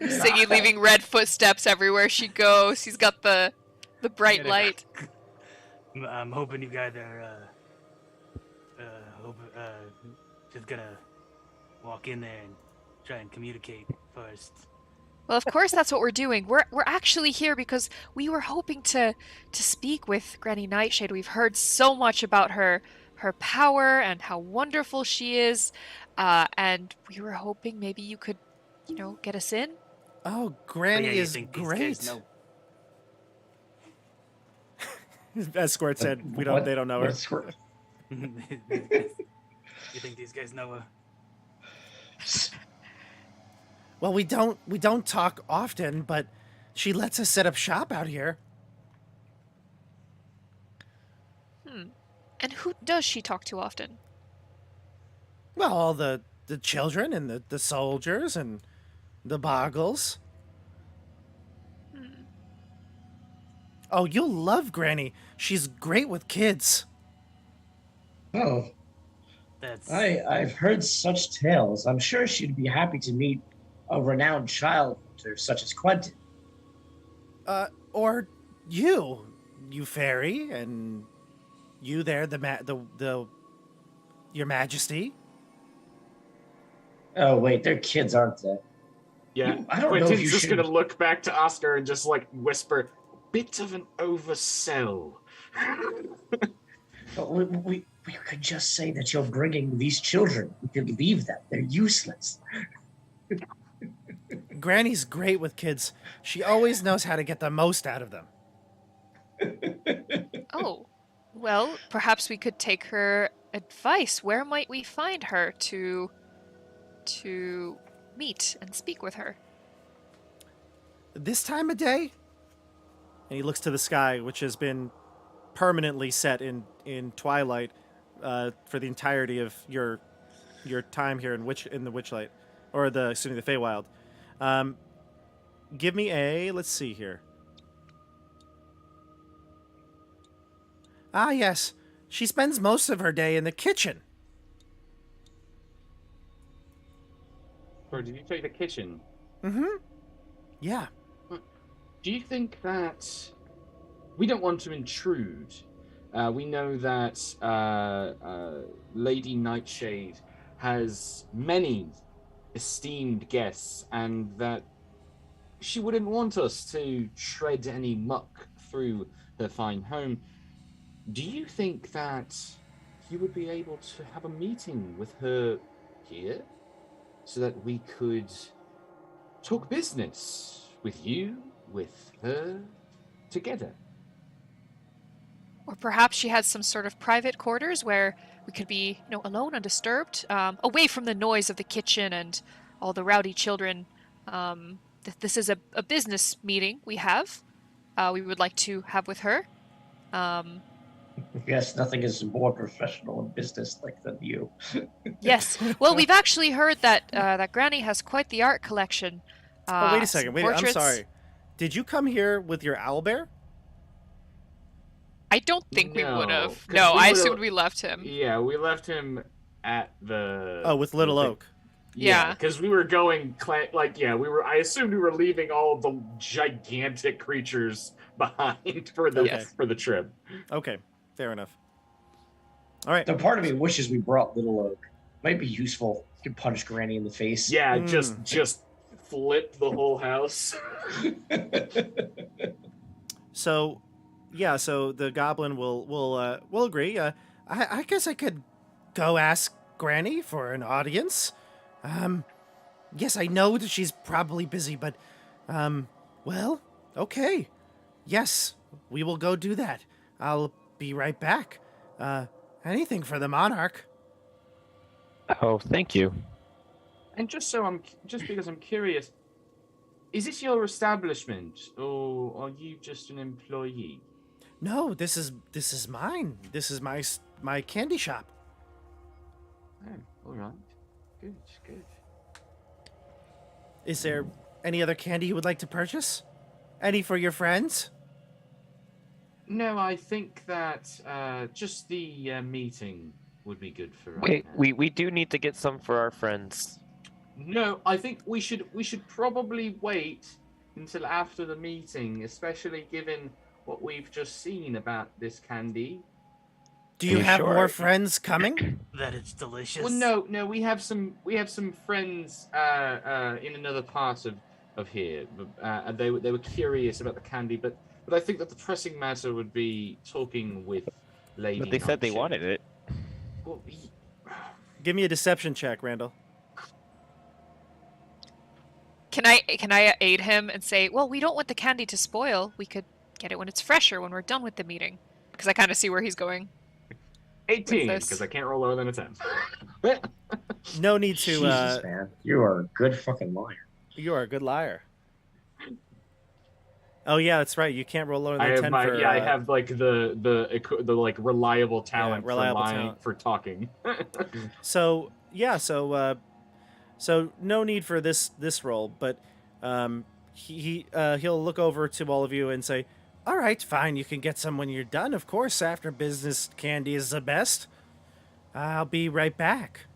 Siggy leaving red footsteps everywhere she goes. He's got the bright light. I'm hoping you guys are just gonna walk in there and try and communicate first. Well, of course that's what we're doing. We're actually here because we were hoping to speak with Granny Nightshade. We've heard so much about her power and how wonderful she is, and we were hoping maybe you could, get us in. Oh, But Granny yeah, you is think these great. guys know- As Squirt said, What- they don't know her. what Squirt- You think these guys know her? Well, we don't talk often, but she lets us set up shop out here. And who does she talk to often? Well, all the children and the soldiers and the boggles. Oh, you'll love Granny. She's great with kids. Oh, That's I've heard such tales. I'm sure she'd be happy to meet a renowned child hunter such as Quentin. Or you fairy, and you there, your Majesty. Oh wait, they're kids, aren't they? Yeah, I don't know if Quentin's you just should- gonna look back to Oscar and just like whisper, "Bit of an oversell." But we could just say that you're bringing these children. We could leave them. They're useless. Granny's great with kids. She always knows how to get the most out of them. Oh, well, perhaps we could take her advice. Where might we find her to meet and speak with her? This time of day? And he looks to the sky, which has been permanently set in twilight for the entirety of your time here in the Witchlight, or the Feywild. Give me let's see here. Ah, yes. She spends most of her day in the kitchen. Or did you say the kitchen? Mm-hmm. Yeah. Do you think that we don't want to intrude? We know that Lady Nightshade has many esteemed guests, and that she wouldn't want us to tread any muck through her fine home. Do you think that you would be able to have a meeting with her here, so that we could talk business with you, with her, together? Or perhaps she has some sort of private quarters where we could be, alone, undisturbed, away from the noise of the kitchen and all the rowdy children. This is a business meeting we have. We would like to have with her. Yes, nothing is more professional in business than you. Yes. Well, we've actually heard that that Granny has quite the art collection. Oh, wait a some second. I'm portraits. sorry. Did you come here with your owlbear? I don't think we No, would have. 'cause No, we I would've- assumed we left him. Yeah, we left him at the. Oh, with Little Oak. Yeah. because we were going we were. I assumed we were leaving all of the gigantic creatures behind for the Okay. for the trip. Okay, fair enough. All right. The part of me wishes we brought Little Oak. Might be useful. You could punch Granny in the face. Yeah, Mm. just flip the whole house. So, yeah. So the goblin will agree. I guess I could go ask Granny for an audience. Yes, I know that she's probably busy, but well, okay. Yes, we will go do that. I'll be right back. Anything for the monarch. Oh, thank you. And just because I'm curious, is this your establishment, or are you just an employee? No, this is mine. This is my candy shop. Oh, all right, good. Is there any other candy you would like to purchase? Any for your friends? No, I think that just the meeting would be good for right Wait, now. we do need to get some for our friends. No, I think we should probably wait until after the meeting, especially given what we've just seen about this candy. Do Are you you have more sure? friends coming? That it's delicious. Well, no, we have some friends in another part of here. They were curious about the candy, but I think that the pressing matter would be talking with Lady. But they said they Nightshade. wanted it. Well, Give me a deception check, Randall. Can I aid him and say, well, we don't want the candy to spoil. We could get it when it's fresher, when we're done with the meeting. Because I kind of see where he's going. 18, this. because I can't roll lower than a 10. No need to. Jesus, man, you are a good fucking liar. You are a good liar. Oh yeah, that's right. You can't roll lower than I have 10 my for. I have like the like reliable talent reliable for lying talent. for talking. So yeah, so no need for this roll, but he'll look over to all of you and say, "All right, fine. You can get some when you're done. Of course, after business, candy is the best. I'll be right back."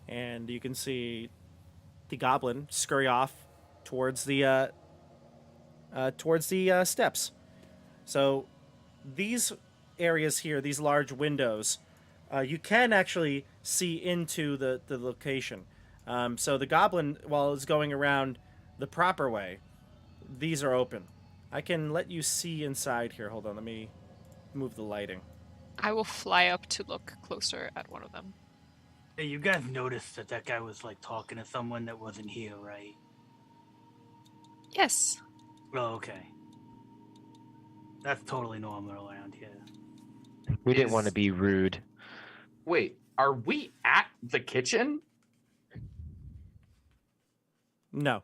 And you can see the goblin scurry off towards the steps. So these areas here, these large windows, you can actually see into the location. So the goblin, while it's going around the proper way, these are open. I can let you see inside here. Hold on, let me move the lighting. I will fly up to look closer at one of them. Hey, you guys noticed that guy was like talking to someone that wasn't here, right? Yes. Oh, okay. That's totally normal around here. We didn't want to Is- be rude. Wait, are we at the kitchen? No.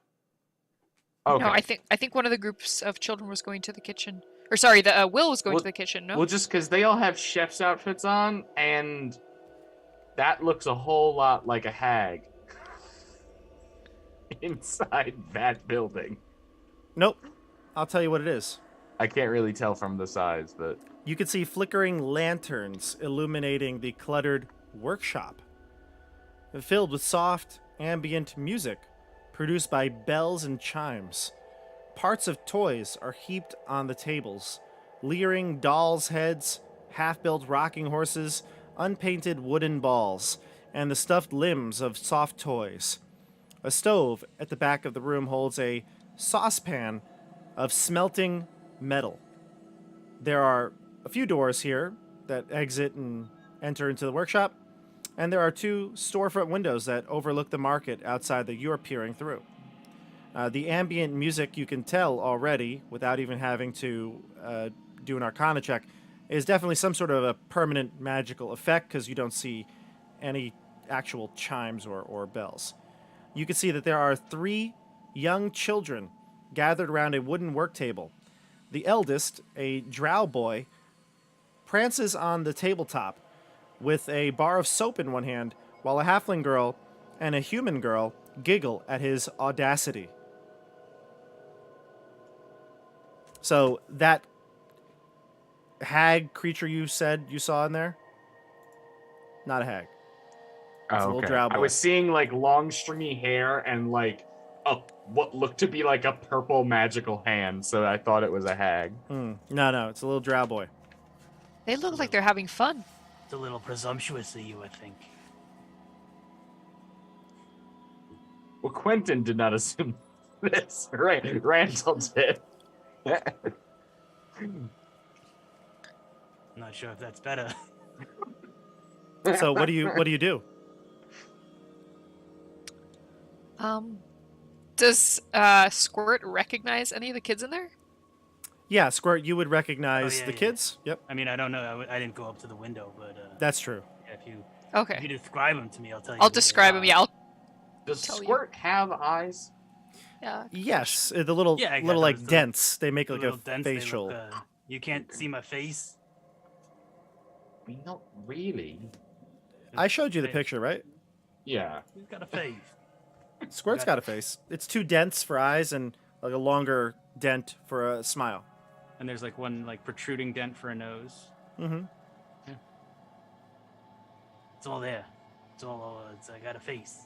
Okay. No, I think one of the groups of children was going to the kitchen. Or sorry, the Will was going Well- to the kitchen. No. Well, just because they all have chef's outfits on, and that looks a whole lot like a hag inside that building. Nope. I'll tell you what it is. I can't really tell from the size, but You can see flickering lanterns illuminating the cluttered workshop, filled with soft, ambient music produced by bells and chimes. Parts of toys are heaped on the tables, leering dolls' heads, half-built rocking horses, unpainted wooden balls, and the stuffed limbs of soft toys. A stove at the back of the room holds a saucepan of smelting metal. There are a few doors here that exit and enter into the workshop, and there are 2 storefront windows that overlook the market outside that you're peering through. The ambient music, you can tell already, without even having to do an Arcana check, is definitely some sort of a permanent magical effect because you don't see any actual chimes or bells. You can see that there are 3 young children gathered around a wooden work table. The eldest, a drow boy, prances on the tabletop with a bar of soap in one hand, while a halfling girl and a human girl giggle at his audacity. So that hag creature you said you saw in there? Not a hag. It's a little drow boy. I was seeing like long stringy hair and like what looked to be like a purple magical hand, so I thought it was a hag. No, it's a little drow boy. They look like they're having fun. It's a little presumptuous of you, I think. Well, Quentin did not assume this. Right, Randall did. I'm not sure if that's better. So what do you do? Does Squirt recognize any of the kids in there? Yeah, Squirt, you would recognize yeah, the yeah. kids. Yep, I mean, I don't know. I didn't go up to the window, but that's true. if you Okay. describe them to me, I'll tell you. I'll who they describe are. them. Yeah, I'll Does Tell you. Squirt have eyes? yeah. Yes, the little Yeah, I got little like those, dents. They make The like little a dents, they facial. look, you can't see my face. I mean, not really. I showed you the Face. picture, right? Yeah. Who's got a face? Squirt's got a face. It's 2 dents for eyes and like a longer dent for a smile. And there's like one like protruding dent for a nose. Mm-hmm. It's all there. I got a face.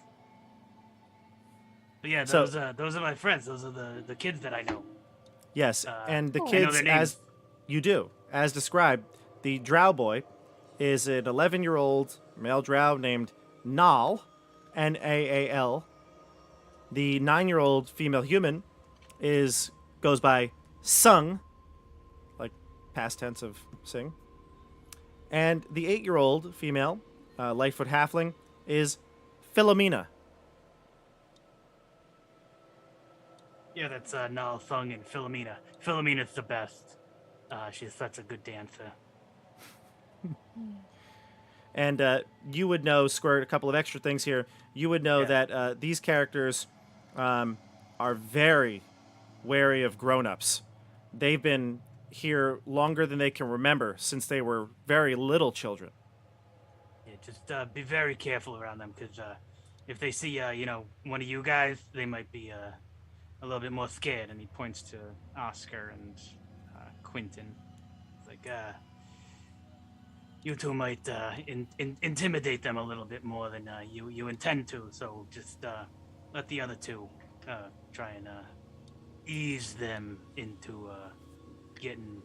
But yeah, So- those are my friends. Those are the kids that I know. Yes, and the Oh. I know kids, their names. as you do, as described, the drow boy is an 11-year-old male drow named Naal, Naal. The 9-year-old female human goes by Sung, like past tense of sing. And the 8-year-old female, Lightfoot halfling, is Philomena. Yeah, that's Nal Thung and Philomena. Philomena's the best. She's such a good dancer. And you would know, Squirt, a couple of extra things here. You would know Yeah. that these characters are very wary of grown-ups. They've been here longer than they can remember, since they were very little children. Yeah, just be very careful around them, because if they see, one of you guys, they might be a little bit more scared. And he points to Oscar and Quentin. It's like, you two might intimidate them a little bit more than you intend to. So just let the other two try and ease them into getting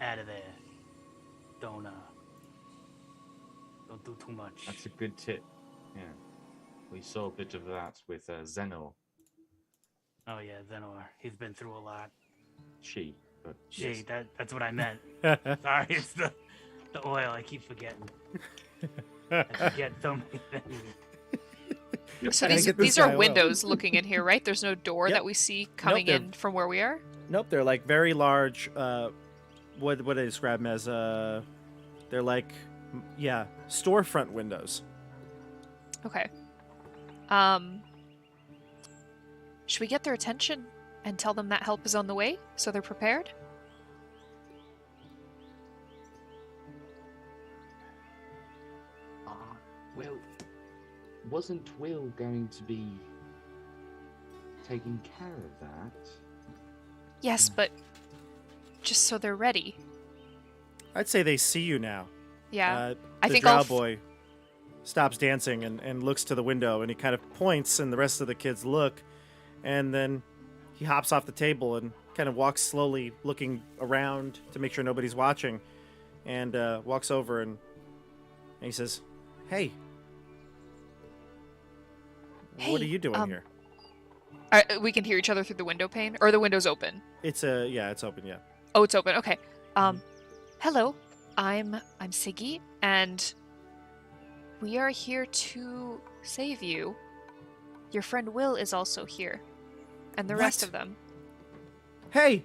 out of there. Don't do too much. That's a good tip. Yeah. We saw a bit of that with Zeno. Oh yeah, Zenor. He's been through a lot. She. But Gee, yes. that's what I meant. Sorry, it's the oil. I keep forgetting. I forget so many things. So I these get this these are guy well. windows looking in here, right? There's no door Yep. that we see coming they're- in from where we are. Nope, they're like very large. What do they describe them as? They're like, storefront windows. Okay. Should we get their attention and tell them that help is on the way, so they're prepared? Well, wasn't Will going to be taking care of that? Yes, but just so they're ready. I'd say they see you now. Yeah. The I think drow I'll boy stops dancing and looks to the window, and he kind of points, and the rest of the kids look, and then he hops off the table and kind of walks slowly, looking around to make sure nobody's watching, and walks over and he says, "Hey, what are Hey, you doing here?" we can hear each other through the window pane, or the window's open. It's open, yeah. Oh, it's open. Okay. Hello. I'm Siggy, and we are here to save you. Your friend Will is also here, and the rest What? of them. Hey,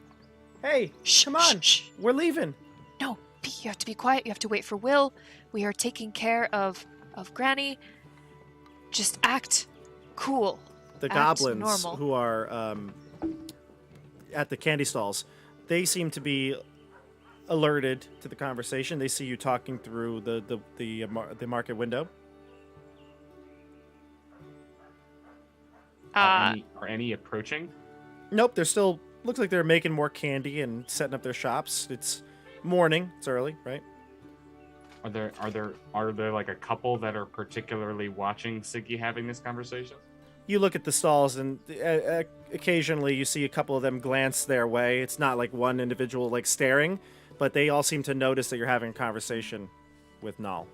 Shh, come on, shh, shh. we're leaving. No, you have to be quiet. You have to wait for Will. We are taking care of Granny. Just act cool. The Act goblins normal. who are at the candy stalls, they seem to be alerted to the conversation. They see you talking through the market window. Are any approaching? Nope, they're still looks like they're making more candy and setting up their shops. It's morning. It's early, right? Are there like a couple that are particularly watching Siggy having this conversation? You look at the stalls, and occasionally you see a couple of them glance their way. It's not like one individual like staring, but they all seem to notice that you're having a conversation with Null.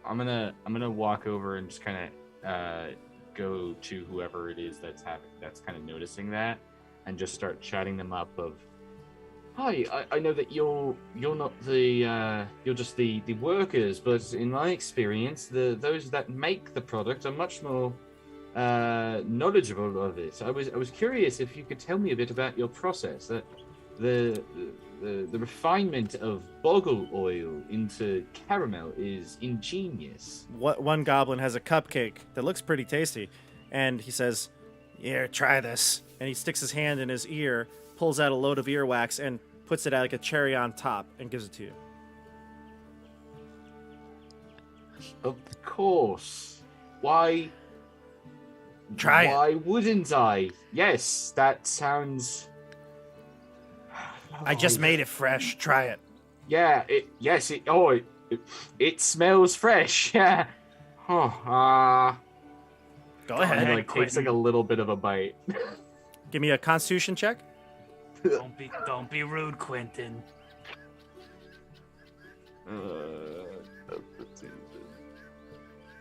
I'm gonna walk over and just kind of go to whoever it is that's kind of noticing that, and just start chatting them up of, "Hi, I know that you're not you're just the workers, but in my experience, those that make the product are much more knowledgeable of it. I was curious if you could tell me a bit about your process. That the refinement of boggle oil into caramel is ingenious." One goblin has a cupcake that looks pretty tasty, and he says, "Here, try this." And he sticks his hand in his ear, pulls out a load of earwax, and puts it out like a cherry on top, and gives it to you. Of course. Why? Try it. Why wouldn't I? Yes, that sounds I just made it fresh. Try it. Yeah. It smells fresh. Yeah. Oh. Go And ahead. he like takes like a little bit of a bite. Give me a Constitution check. Don't be rude, Quentin.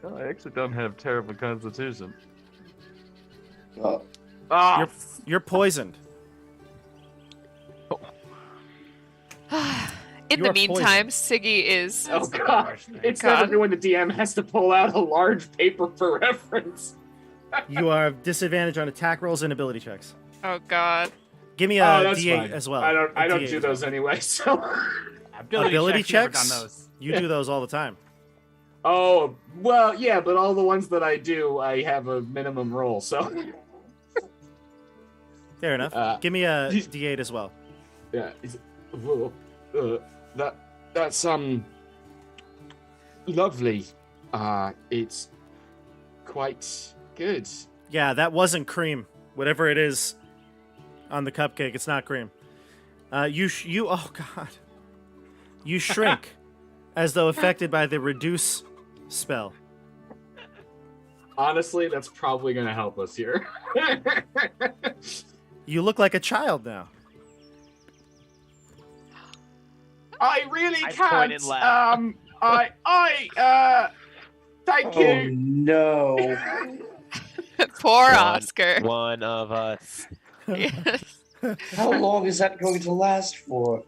No, I actually don't have terrible constitution. Oh, Ah. You're poisoned. In You the are meantime, Siggy is. Oh god! It's God. never good when the DM has to pull out a large paper for reference. You are disadvantaged on attack rolls and ability checks. Oh God. Give me Oh, a that's D8 fine. as well. I A don't D8 do as those well. anyway. So. Ability Never checks. done those. You do those all the time. Oh well, yeah, but all the ones that I do, I have a minimum roll. So. Fair enough. Give me a D8 as well. Yeah. That's lovely. It's quite good. Yeah, that wasn't cream. Whatever it is on the cupcake, it's not cream. You oh god. You shrink as though affected by the reduce spell. Honestly, that's probably gonna help us here. You look like a child now. I really I can't. point and laugh. Thank oh you. no. Poor Oscar. One of us. Yes. How long is that going to last for?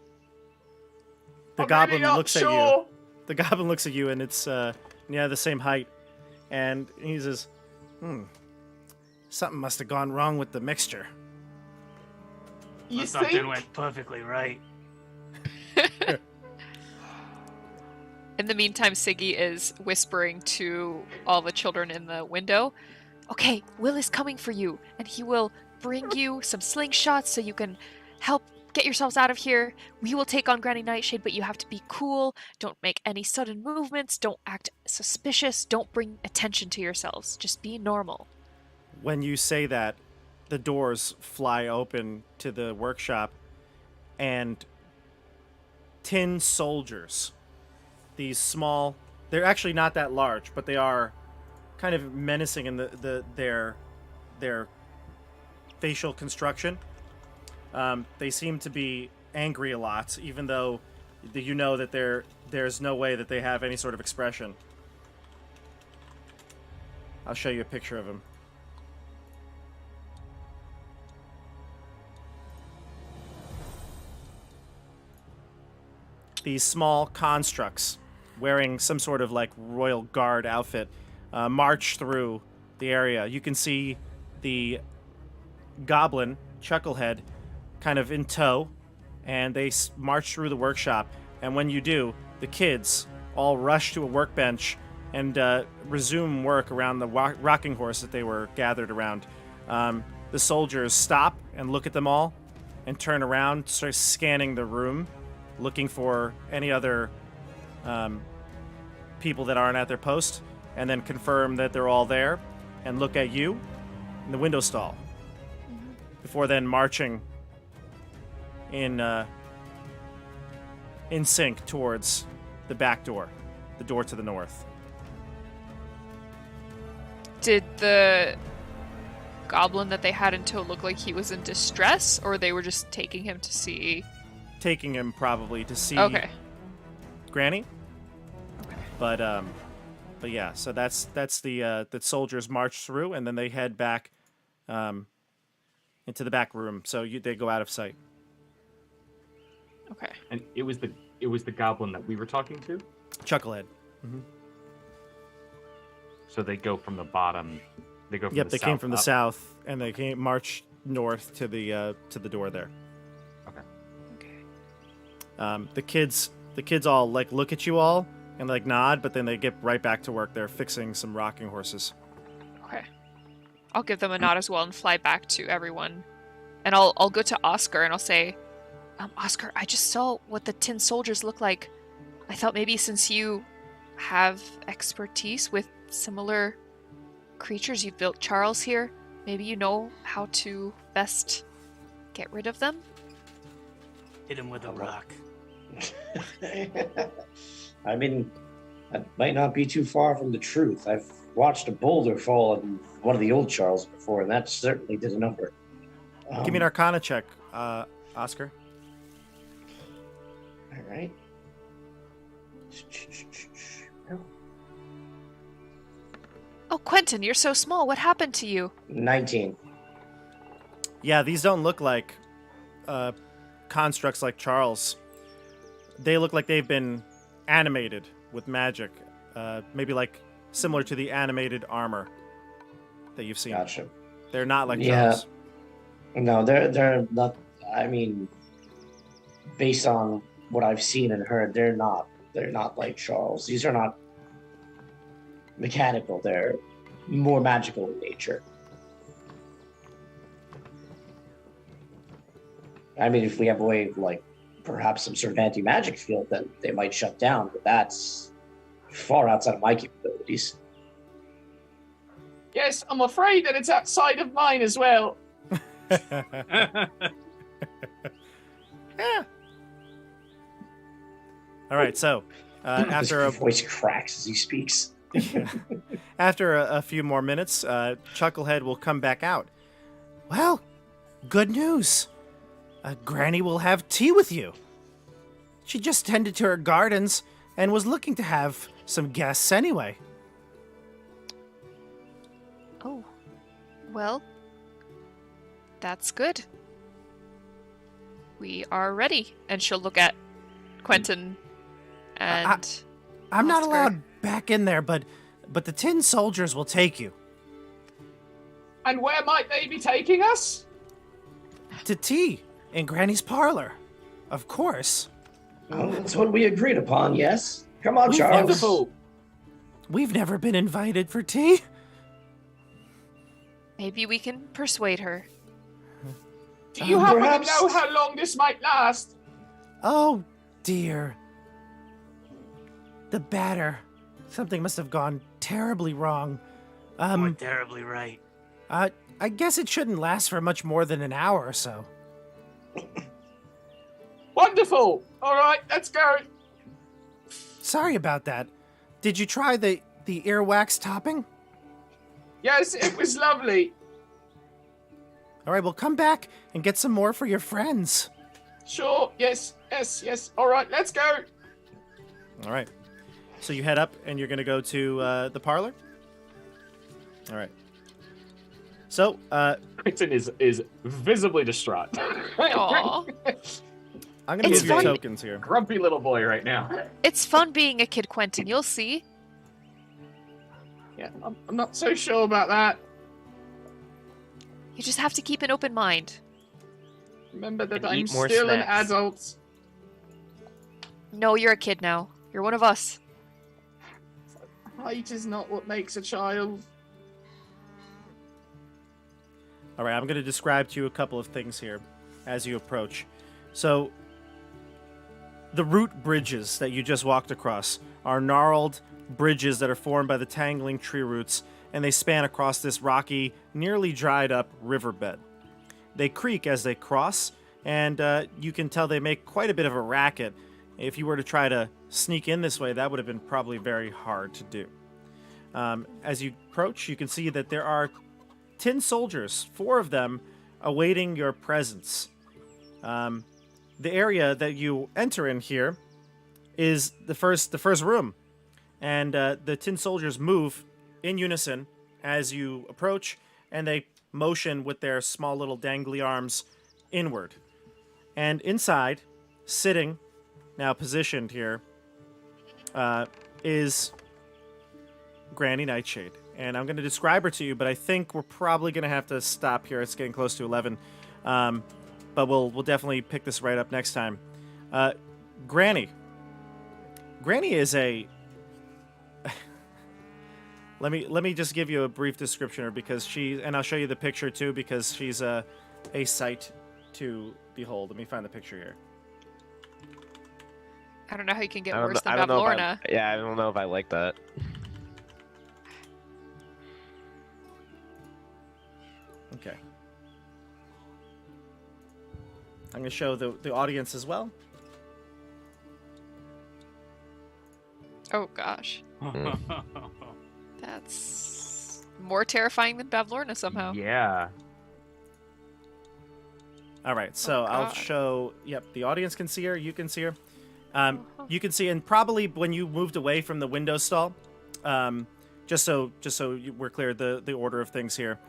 The I'm goblin really not looks at you. sure. The goblin looks at you, and it's the same height, and he says, something must have gone wrong with the mixture." You Something think? went perfectly right. In the meantime, Siggy is whispering to all the children in the window. Okay, Will is coming for you, and he will bring you some slingshots so you can help get yourselves out of here. We will take on Granny Nightshade, but you have to be cool. Don't make any sudden movements. Don't act suspicious. Don't bring attention to yourselves. Just be normal. When you say that, the doors fly open to the workshop, and tin soldiers, these small, they're actually not that large, but they are kind of menacing in their facial construction. They seem to be angry a lot, even though you know that there's no way that they have any sort of expression. I'll show you a picture of them. These small constructs wearing some sort of like royal guard outfit march through the area. You can see the goblin, Chucklehead, kind of in tow, and they march through the workshop. And when you do, the kids all rush to a workbench and resume work around the rocking horse that they were gathered around. The soldiers stop and look at them all and turn around, start scanning the room, looking for any other people that aren't at their post, and then confirm that they're all there and look at you in the window stall before then marching in sync towards the back door, the door to the north. Did the goblin that they had in tow look like he was in distress, or they were just taking him to see? Taking him probably to see Okay. Granny. But yeah, so that's the soldiers march through, and then they head back into the back room. So they go out of sight. Okay. And it was the goblin that we were talking to. Chucklehead. So they go from the bottom. They go from Yep, the they south came from the up. south, and they march north to the door there. Okay. The kids all like look at you all and like nod, but then they get right back to work. They're fixing some rocking horses. Okay. I'll give them a nod as well and fly back to everyone. And I'll go to Oscar and I'll say, Oscar, I just saw what the tin soldiers look like. I thought maybe since you have expertise with similar creatures, you've built Charles here, maybe you know how to best get rid of them? Hit him with a rock. I mean, that might not be too far from the truth. I've watched a boulder fall in one of the old Charles before, and that certainly did a number. Give me an Arcana check, Oscar. All right. Oh, Quentin, you're so small. What happened to you? 19. Yeah, these don't look like constructs like Charles. They look like they've been animated with magic, maybe like similar to the animated armor that you've seen. Gotcha. They're not like Yeah. Charles. No, they're not. I mean, based on what I've seen and heard, they're not like Charles. These are not mechanical. They're more magical in nature. I mean, if we have a way of, like, perhaps some sort of anti-magic field, then they might shut down, but that's far outside of my capabilities. Yes, I'm afraid that it's outside of mine as well. Yeah. All right, so after His voice cracks as he speaks. after a few more minutes, Chucklehead will come back out. Well, good news. Granny will have tea with you. She just tended to her gardens and was looking to have some guests anyway. Oh, well, that's good. We are ready. And she'll look at Quentin and I'm not Oscar. allowed back in there, but the tin soldiers will take you And where might they be taking us? to tea in Granny's parlor. Of course. Well, that's what we agreed upon, yes? Come on, We've Charles. Wonderful. We've never been invited for tea. maybe we can persuade her. Do you happen Perhaps- to know how long this might last? Oh, dear. The batter. Something must have gone terribly wrong. You're terribly right. I guess it shouldn't last for much more than an hour or so. Wonderful. All right, let's go. Sorry about that. Did you try the earwax topping? Yes, it was lovely. All right, well, come back and get some more for your friends. Sure. Yes, yes, yes. All right, let's go. All right. So you head up and you're going to go to the parlor? All right. So, Quentin is visibly distraught. Aw. I'm going to It's move your fun. tokens here. Grumpy little boy right now. It's fun being a kid, Quentin. You'll see. Yeah, I'm not so sure about that. You just have to keep an open mind. Remember that And I'm eat more still an snacks. adult. No, you're a kid now. You're one of us. Height is not what makes a child. All right, I'm going to describe to you a couple of things here as you approach. So, the root bridges that you just walked across are gnarled bridges that are formed by the tangling tree roots, and they span across this rocky, nearly dried up riverbed. They creak as they cross, and you can tell they make quite a bit of a racket. If you were to try to sneak in this way, that would have been probably very hard to do. As you approach, you can see that there are tin soldiers, 4 of them, awaiting your presence. The area that you enter in here is the first room, and the tin soldiers move in unison as you approach, and they motion with their small little dangly arms inward. And inside, sitting, now positioned here, is Granny Nightshade. And I'm going to describe her to you, but I think we're probably going to have to stop here. It's getting close to 11. But we'll definitely pick this right up next time. Granny. Granny is a... let me just give you a brief description of her, because and I'll show you the picture too, because she's a sight to behold. Let me find the picture here. I don't know how you can get I don't, worse I than don't know if Lorna. I don't know if I like that. Okay. I'm going to show the audience as well. Oh gosh, that's more terrifying than Bavlorna somehow. Yeah. All right, so I'll God. show. Yep, the audience can see her. You can see her. Uh-huh. You can see, and probably when you moved away from the window stall, just so we're clear, the order of things here.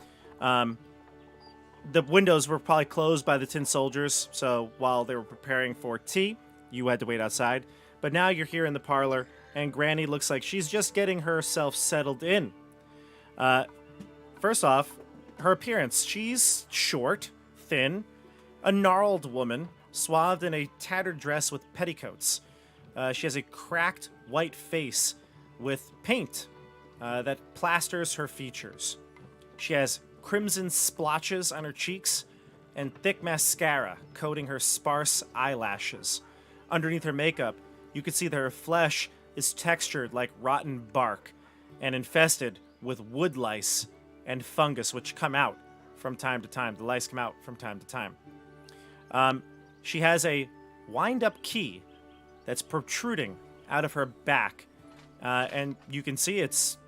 The windows were probably closed by the tin soldiers, so while they were preparing for tea, you had to wait outside. But now you're here in the parlor, and Granny looks like she's just getting herself settled in. First off, her appearance. She's short, thin, a gnarled woman, swathed in a tattered dress with petticoats. She has a cracked white face with paint that plasters her features. She has crimson splotches on her cheeks and thick mascara coating her sparse eyelashes. Underneath her makeup, you can see that her flesh is textured like rotten bark and infested with wood lice and fungus, which come out from time to time. The lice come out from time to time. She has a wind-up key that's protruding out of her back, and you can see it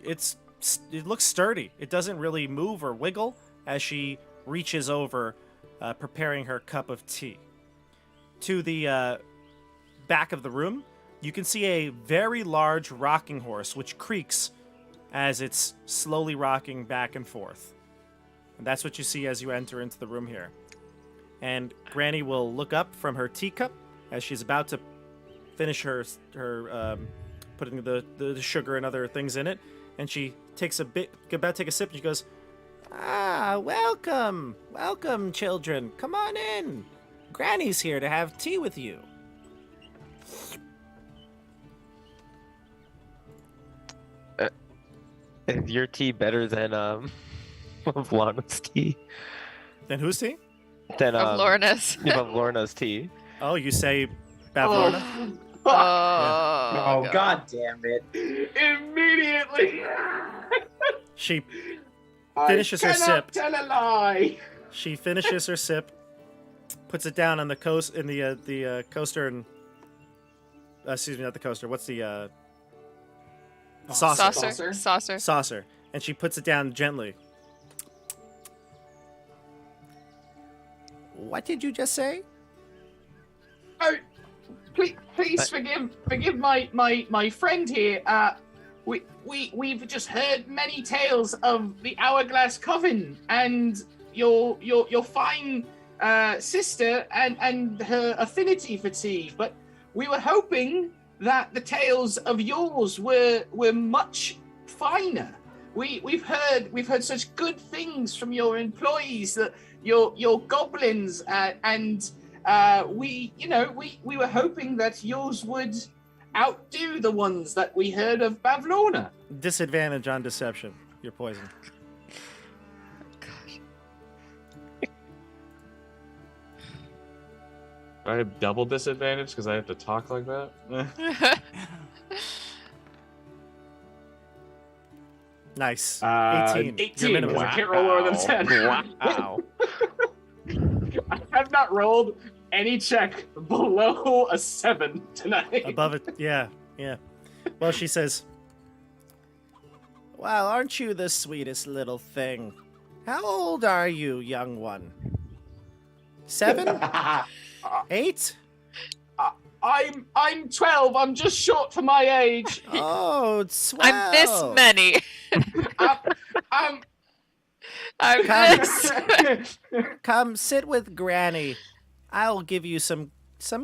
looks sturdy. It doesn't really move or wiggle as she reaches over, preparing her cup of tea. To the back of the room, you can see a very large rocking horse which creaks as it's slowly rocking back and forth. And that's what you see as you enter into the room here. And Granny will look up from her teacup as she's about to finish her putting the sugar and other things in it, and she takes about to take a sip, and she goes, welcome, children, come on in. Granny's here to have tea with you. Is your tea better than Lana's tea? Then whose tea? Than Of Lorna's. Lorna's tea. Oh, you say Bavlorna? Oh, God damn it. Immediately. She finishes her I sip. cannot tell a lie. She finishes her sip, puts it down on the coaster, and excuse me, not the coaster. What's the saucer? Saucer. And she puts it down gently. What did you just say? Oh, please forgive my friend here. We've just heard many tales of the Hourglass Coven and your fine sister and her affinity for tea, but we were hoping that the tales of yours were much finer. We've heard such good things from your employees, that your goblins, and we were hoping that yours would outdo the ones that we heard of Bavlorna. Disadvantage on deception. You're poisoned. Do I have double disadvantage because I have to talk like that? Nice. 18. 18. Your minimum. I can't roll lower than 10. Wow. I have not rolled any check below a 7 tonight. Above it. Yeah. Well, she says, well, aren't you the sweetest little thing? How old are you, young one? 7? 8? I'm 12. I'm just short for my age. Oh, swell. I'm this many. I'm I'm this. Come sit with Granny. I'll give you some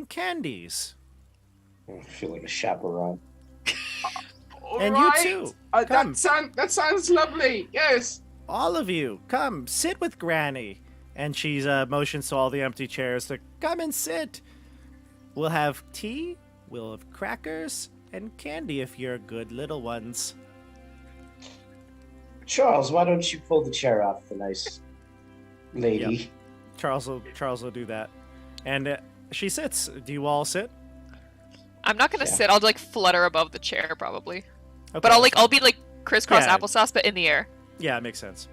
candies. I feel like a chaperone. And alright. you too. Come. That sounds lovely. Yes. All of you, come sit with Granny. And she's motions to all the empty chairs to come and sit. We'll have tea, we'll have crackers, and candy if you're good little ones. Charles, why don't you pull the chair off the nice lady? Yep. Charles will do that. And she sits. Do you all sit? I'm not gonna sit. I'll like flutter above the chair probably. Okay. But I'll be like crisscross Yeah. applesauce, but in the air. Yeah, it makes sense.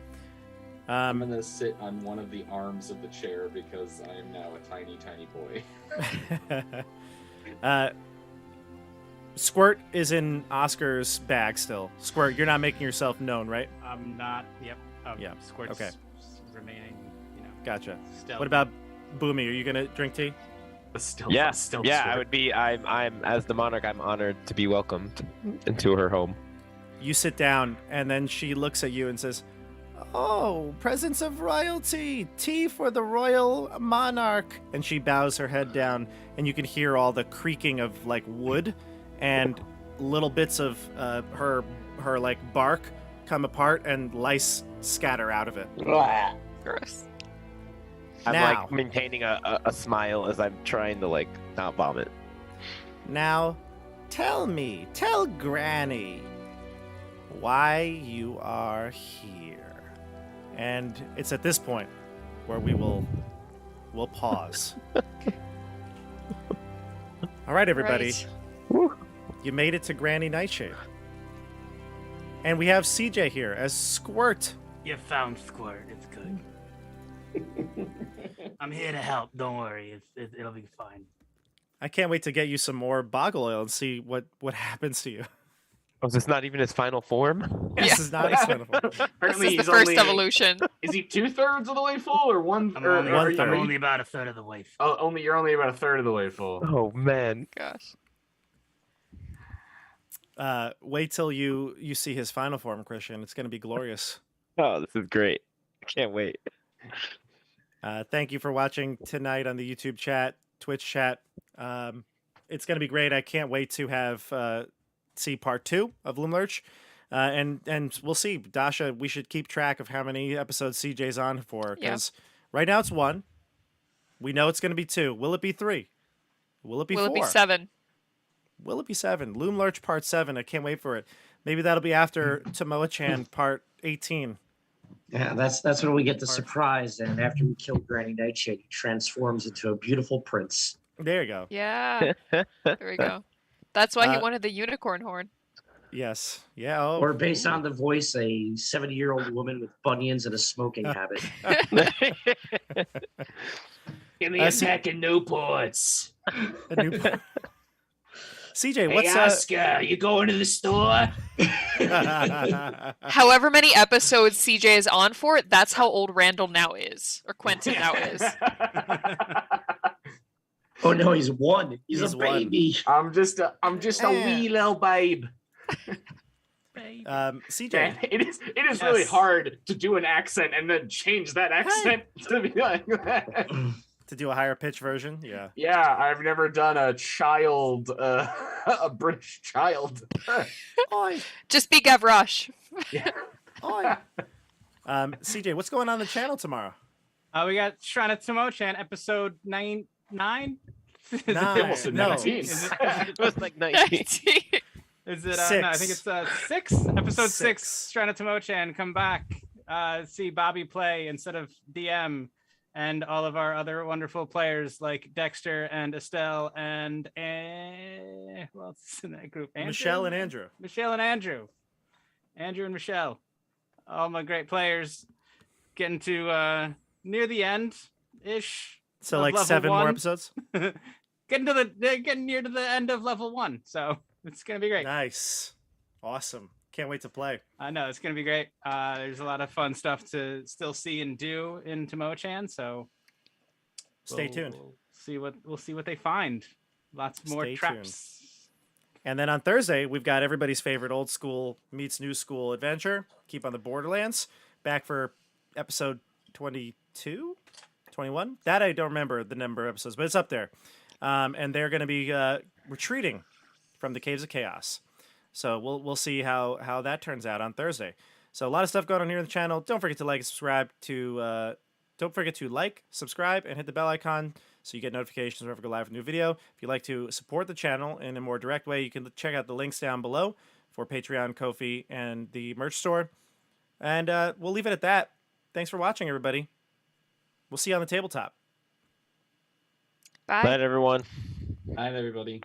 I'm gonna sit on one of the arms of the chair because I am now a tiny, tiny boy. Squirt is in Oscar's bag still. Squirt, you're not making yourself known, right? I'm not. Yep. Yeah, Squirt's okay. remaining. Gotcha. Stealth. What about Boomy? Are you gonna drink tea? Yeah, Still yeah, I squirt. would be. I'm as the monarch. I'm honored to be welcomed into her home. You sit down, and then she looks at you and says, "Oh, presence of royalty! Tea for the royal monarch!" And she bows her head down, and you can hear all the creaking of like wood, and little bits of her like bark come apart, and lice scatter out of it. Blah. Gross. I'm Now. like maintaining a smile as I'm trying to like not vomit. Now, tell Granny why you are here. And it's at this point where we'll pause. All right, everybody. Right. You made it to Granny Nightshade. And we have CJ here as Squirt. You found Squirt. It's good. I'm here to help. Don't worry. It'll be fine. I can't wait to get you some more boggle oil and see what happens to you. Oh, is this not even his final form? This is not expendable. This Apparently is the he's first only, evolution. Is he 2/3 of the way full or one? I'm or, only, or one are you- third. I'm are you- only about a third of the way. Full. Oh, you're only about a third of the way full. Oh man. Gosh. Wait till you see his final form, Christian. It's going to be glorious. Oh, this is great. I can't wait. Thank you for watching tonight on the YouTube chat, Twitch chat. It's going to be great. I can't wait to have see part 2 of Loomlurch. And we'll see. Dasha, we should keep track of how many episodes CJ's on for. Because right now it's 1. We know it's going to be 2. Will it be 3? Will it be 4? Will it be 7? Will it be 7? Loomlurch part 7. I can't wait for it. Maybe that'll be after Tomoa-chan part 18. Yeah, that's when we get the surprise. And after we kill Granny Nightshade, he transforms into a beautiful prince. There you go. Yeah. There we go. That's why he Uh, wanted the unicorn horn. Yes. Yeah. Oh. Or based on the voice, a 70-year-old woman with bunions and a smoking habit. Give me Uh, a see- pack of Newports. A new... CJ, Hey, what's Oscar, you going to the store? However many episodes CJ is on for, that's how old Randall now is. Or Quentin now is. Oh no, he's 1. He's He's a 1. baby. I'm just a wee little babe. CJ, Man, it is really Yes. hard to do an accent and then change that accent to be like that. to do a higher pitch version, yeah. Yeah, I've never done a child, a British child. Oi, Just be Gavroche. oi. CJ, what's going on the channel tomorrow? We got Shrine of Tomo-chan episode 9. Nine. Almost a No. 19. Is It was like 19. Is it? No, I think it's 6. Episode 6. Six. Shrine of Tomo-chan. Come back. See Bobby play instead of DM, and all of our other wonderful players like Dexter and Estelle and who else is in that group? Andrew? Michelle and Andrew. Michelle and Andrew. Andrew and Michelle. All my great players. Getting to near the end ish. So Of like level 7 more 1. episodes? Getting near to the end of level 1. So it's gonna be great. Nice. Awesome. Can't wait to play. I know it's gonna be great. There's a lot of fun stuff to still see and do in Tomo-chan. So Stay tuned. We'll see what they find. Lots more Stay traps. And then on Thursday, we've got everybody's favorite old school meets new school adventure, Keep on the Borderlands, back for episode 22, 21. That I don't remember the number of episodes, but it's up there. And they're going to be retreating from the Caves of Chaos. So we'll see how that turns out on Thursday. So a lot of stuff going on here on the channel. Don't forget to like and subscribe to don't forget to like, subscribe, and hit the bell icon so you get notifications whenever we go live with a new video. If you'd like to support the channel in a more direct way, you can check out the links down below for Patreon, Ko-fi, and the merch store. And we'll leave it at that. Thanks for watching, everybody. We'll see you on the tabletop. Bye. Night, everyone. Night, everybody.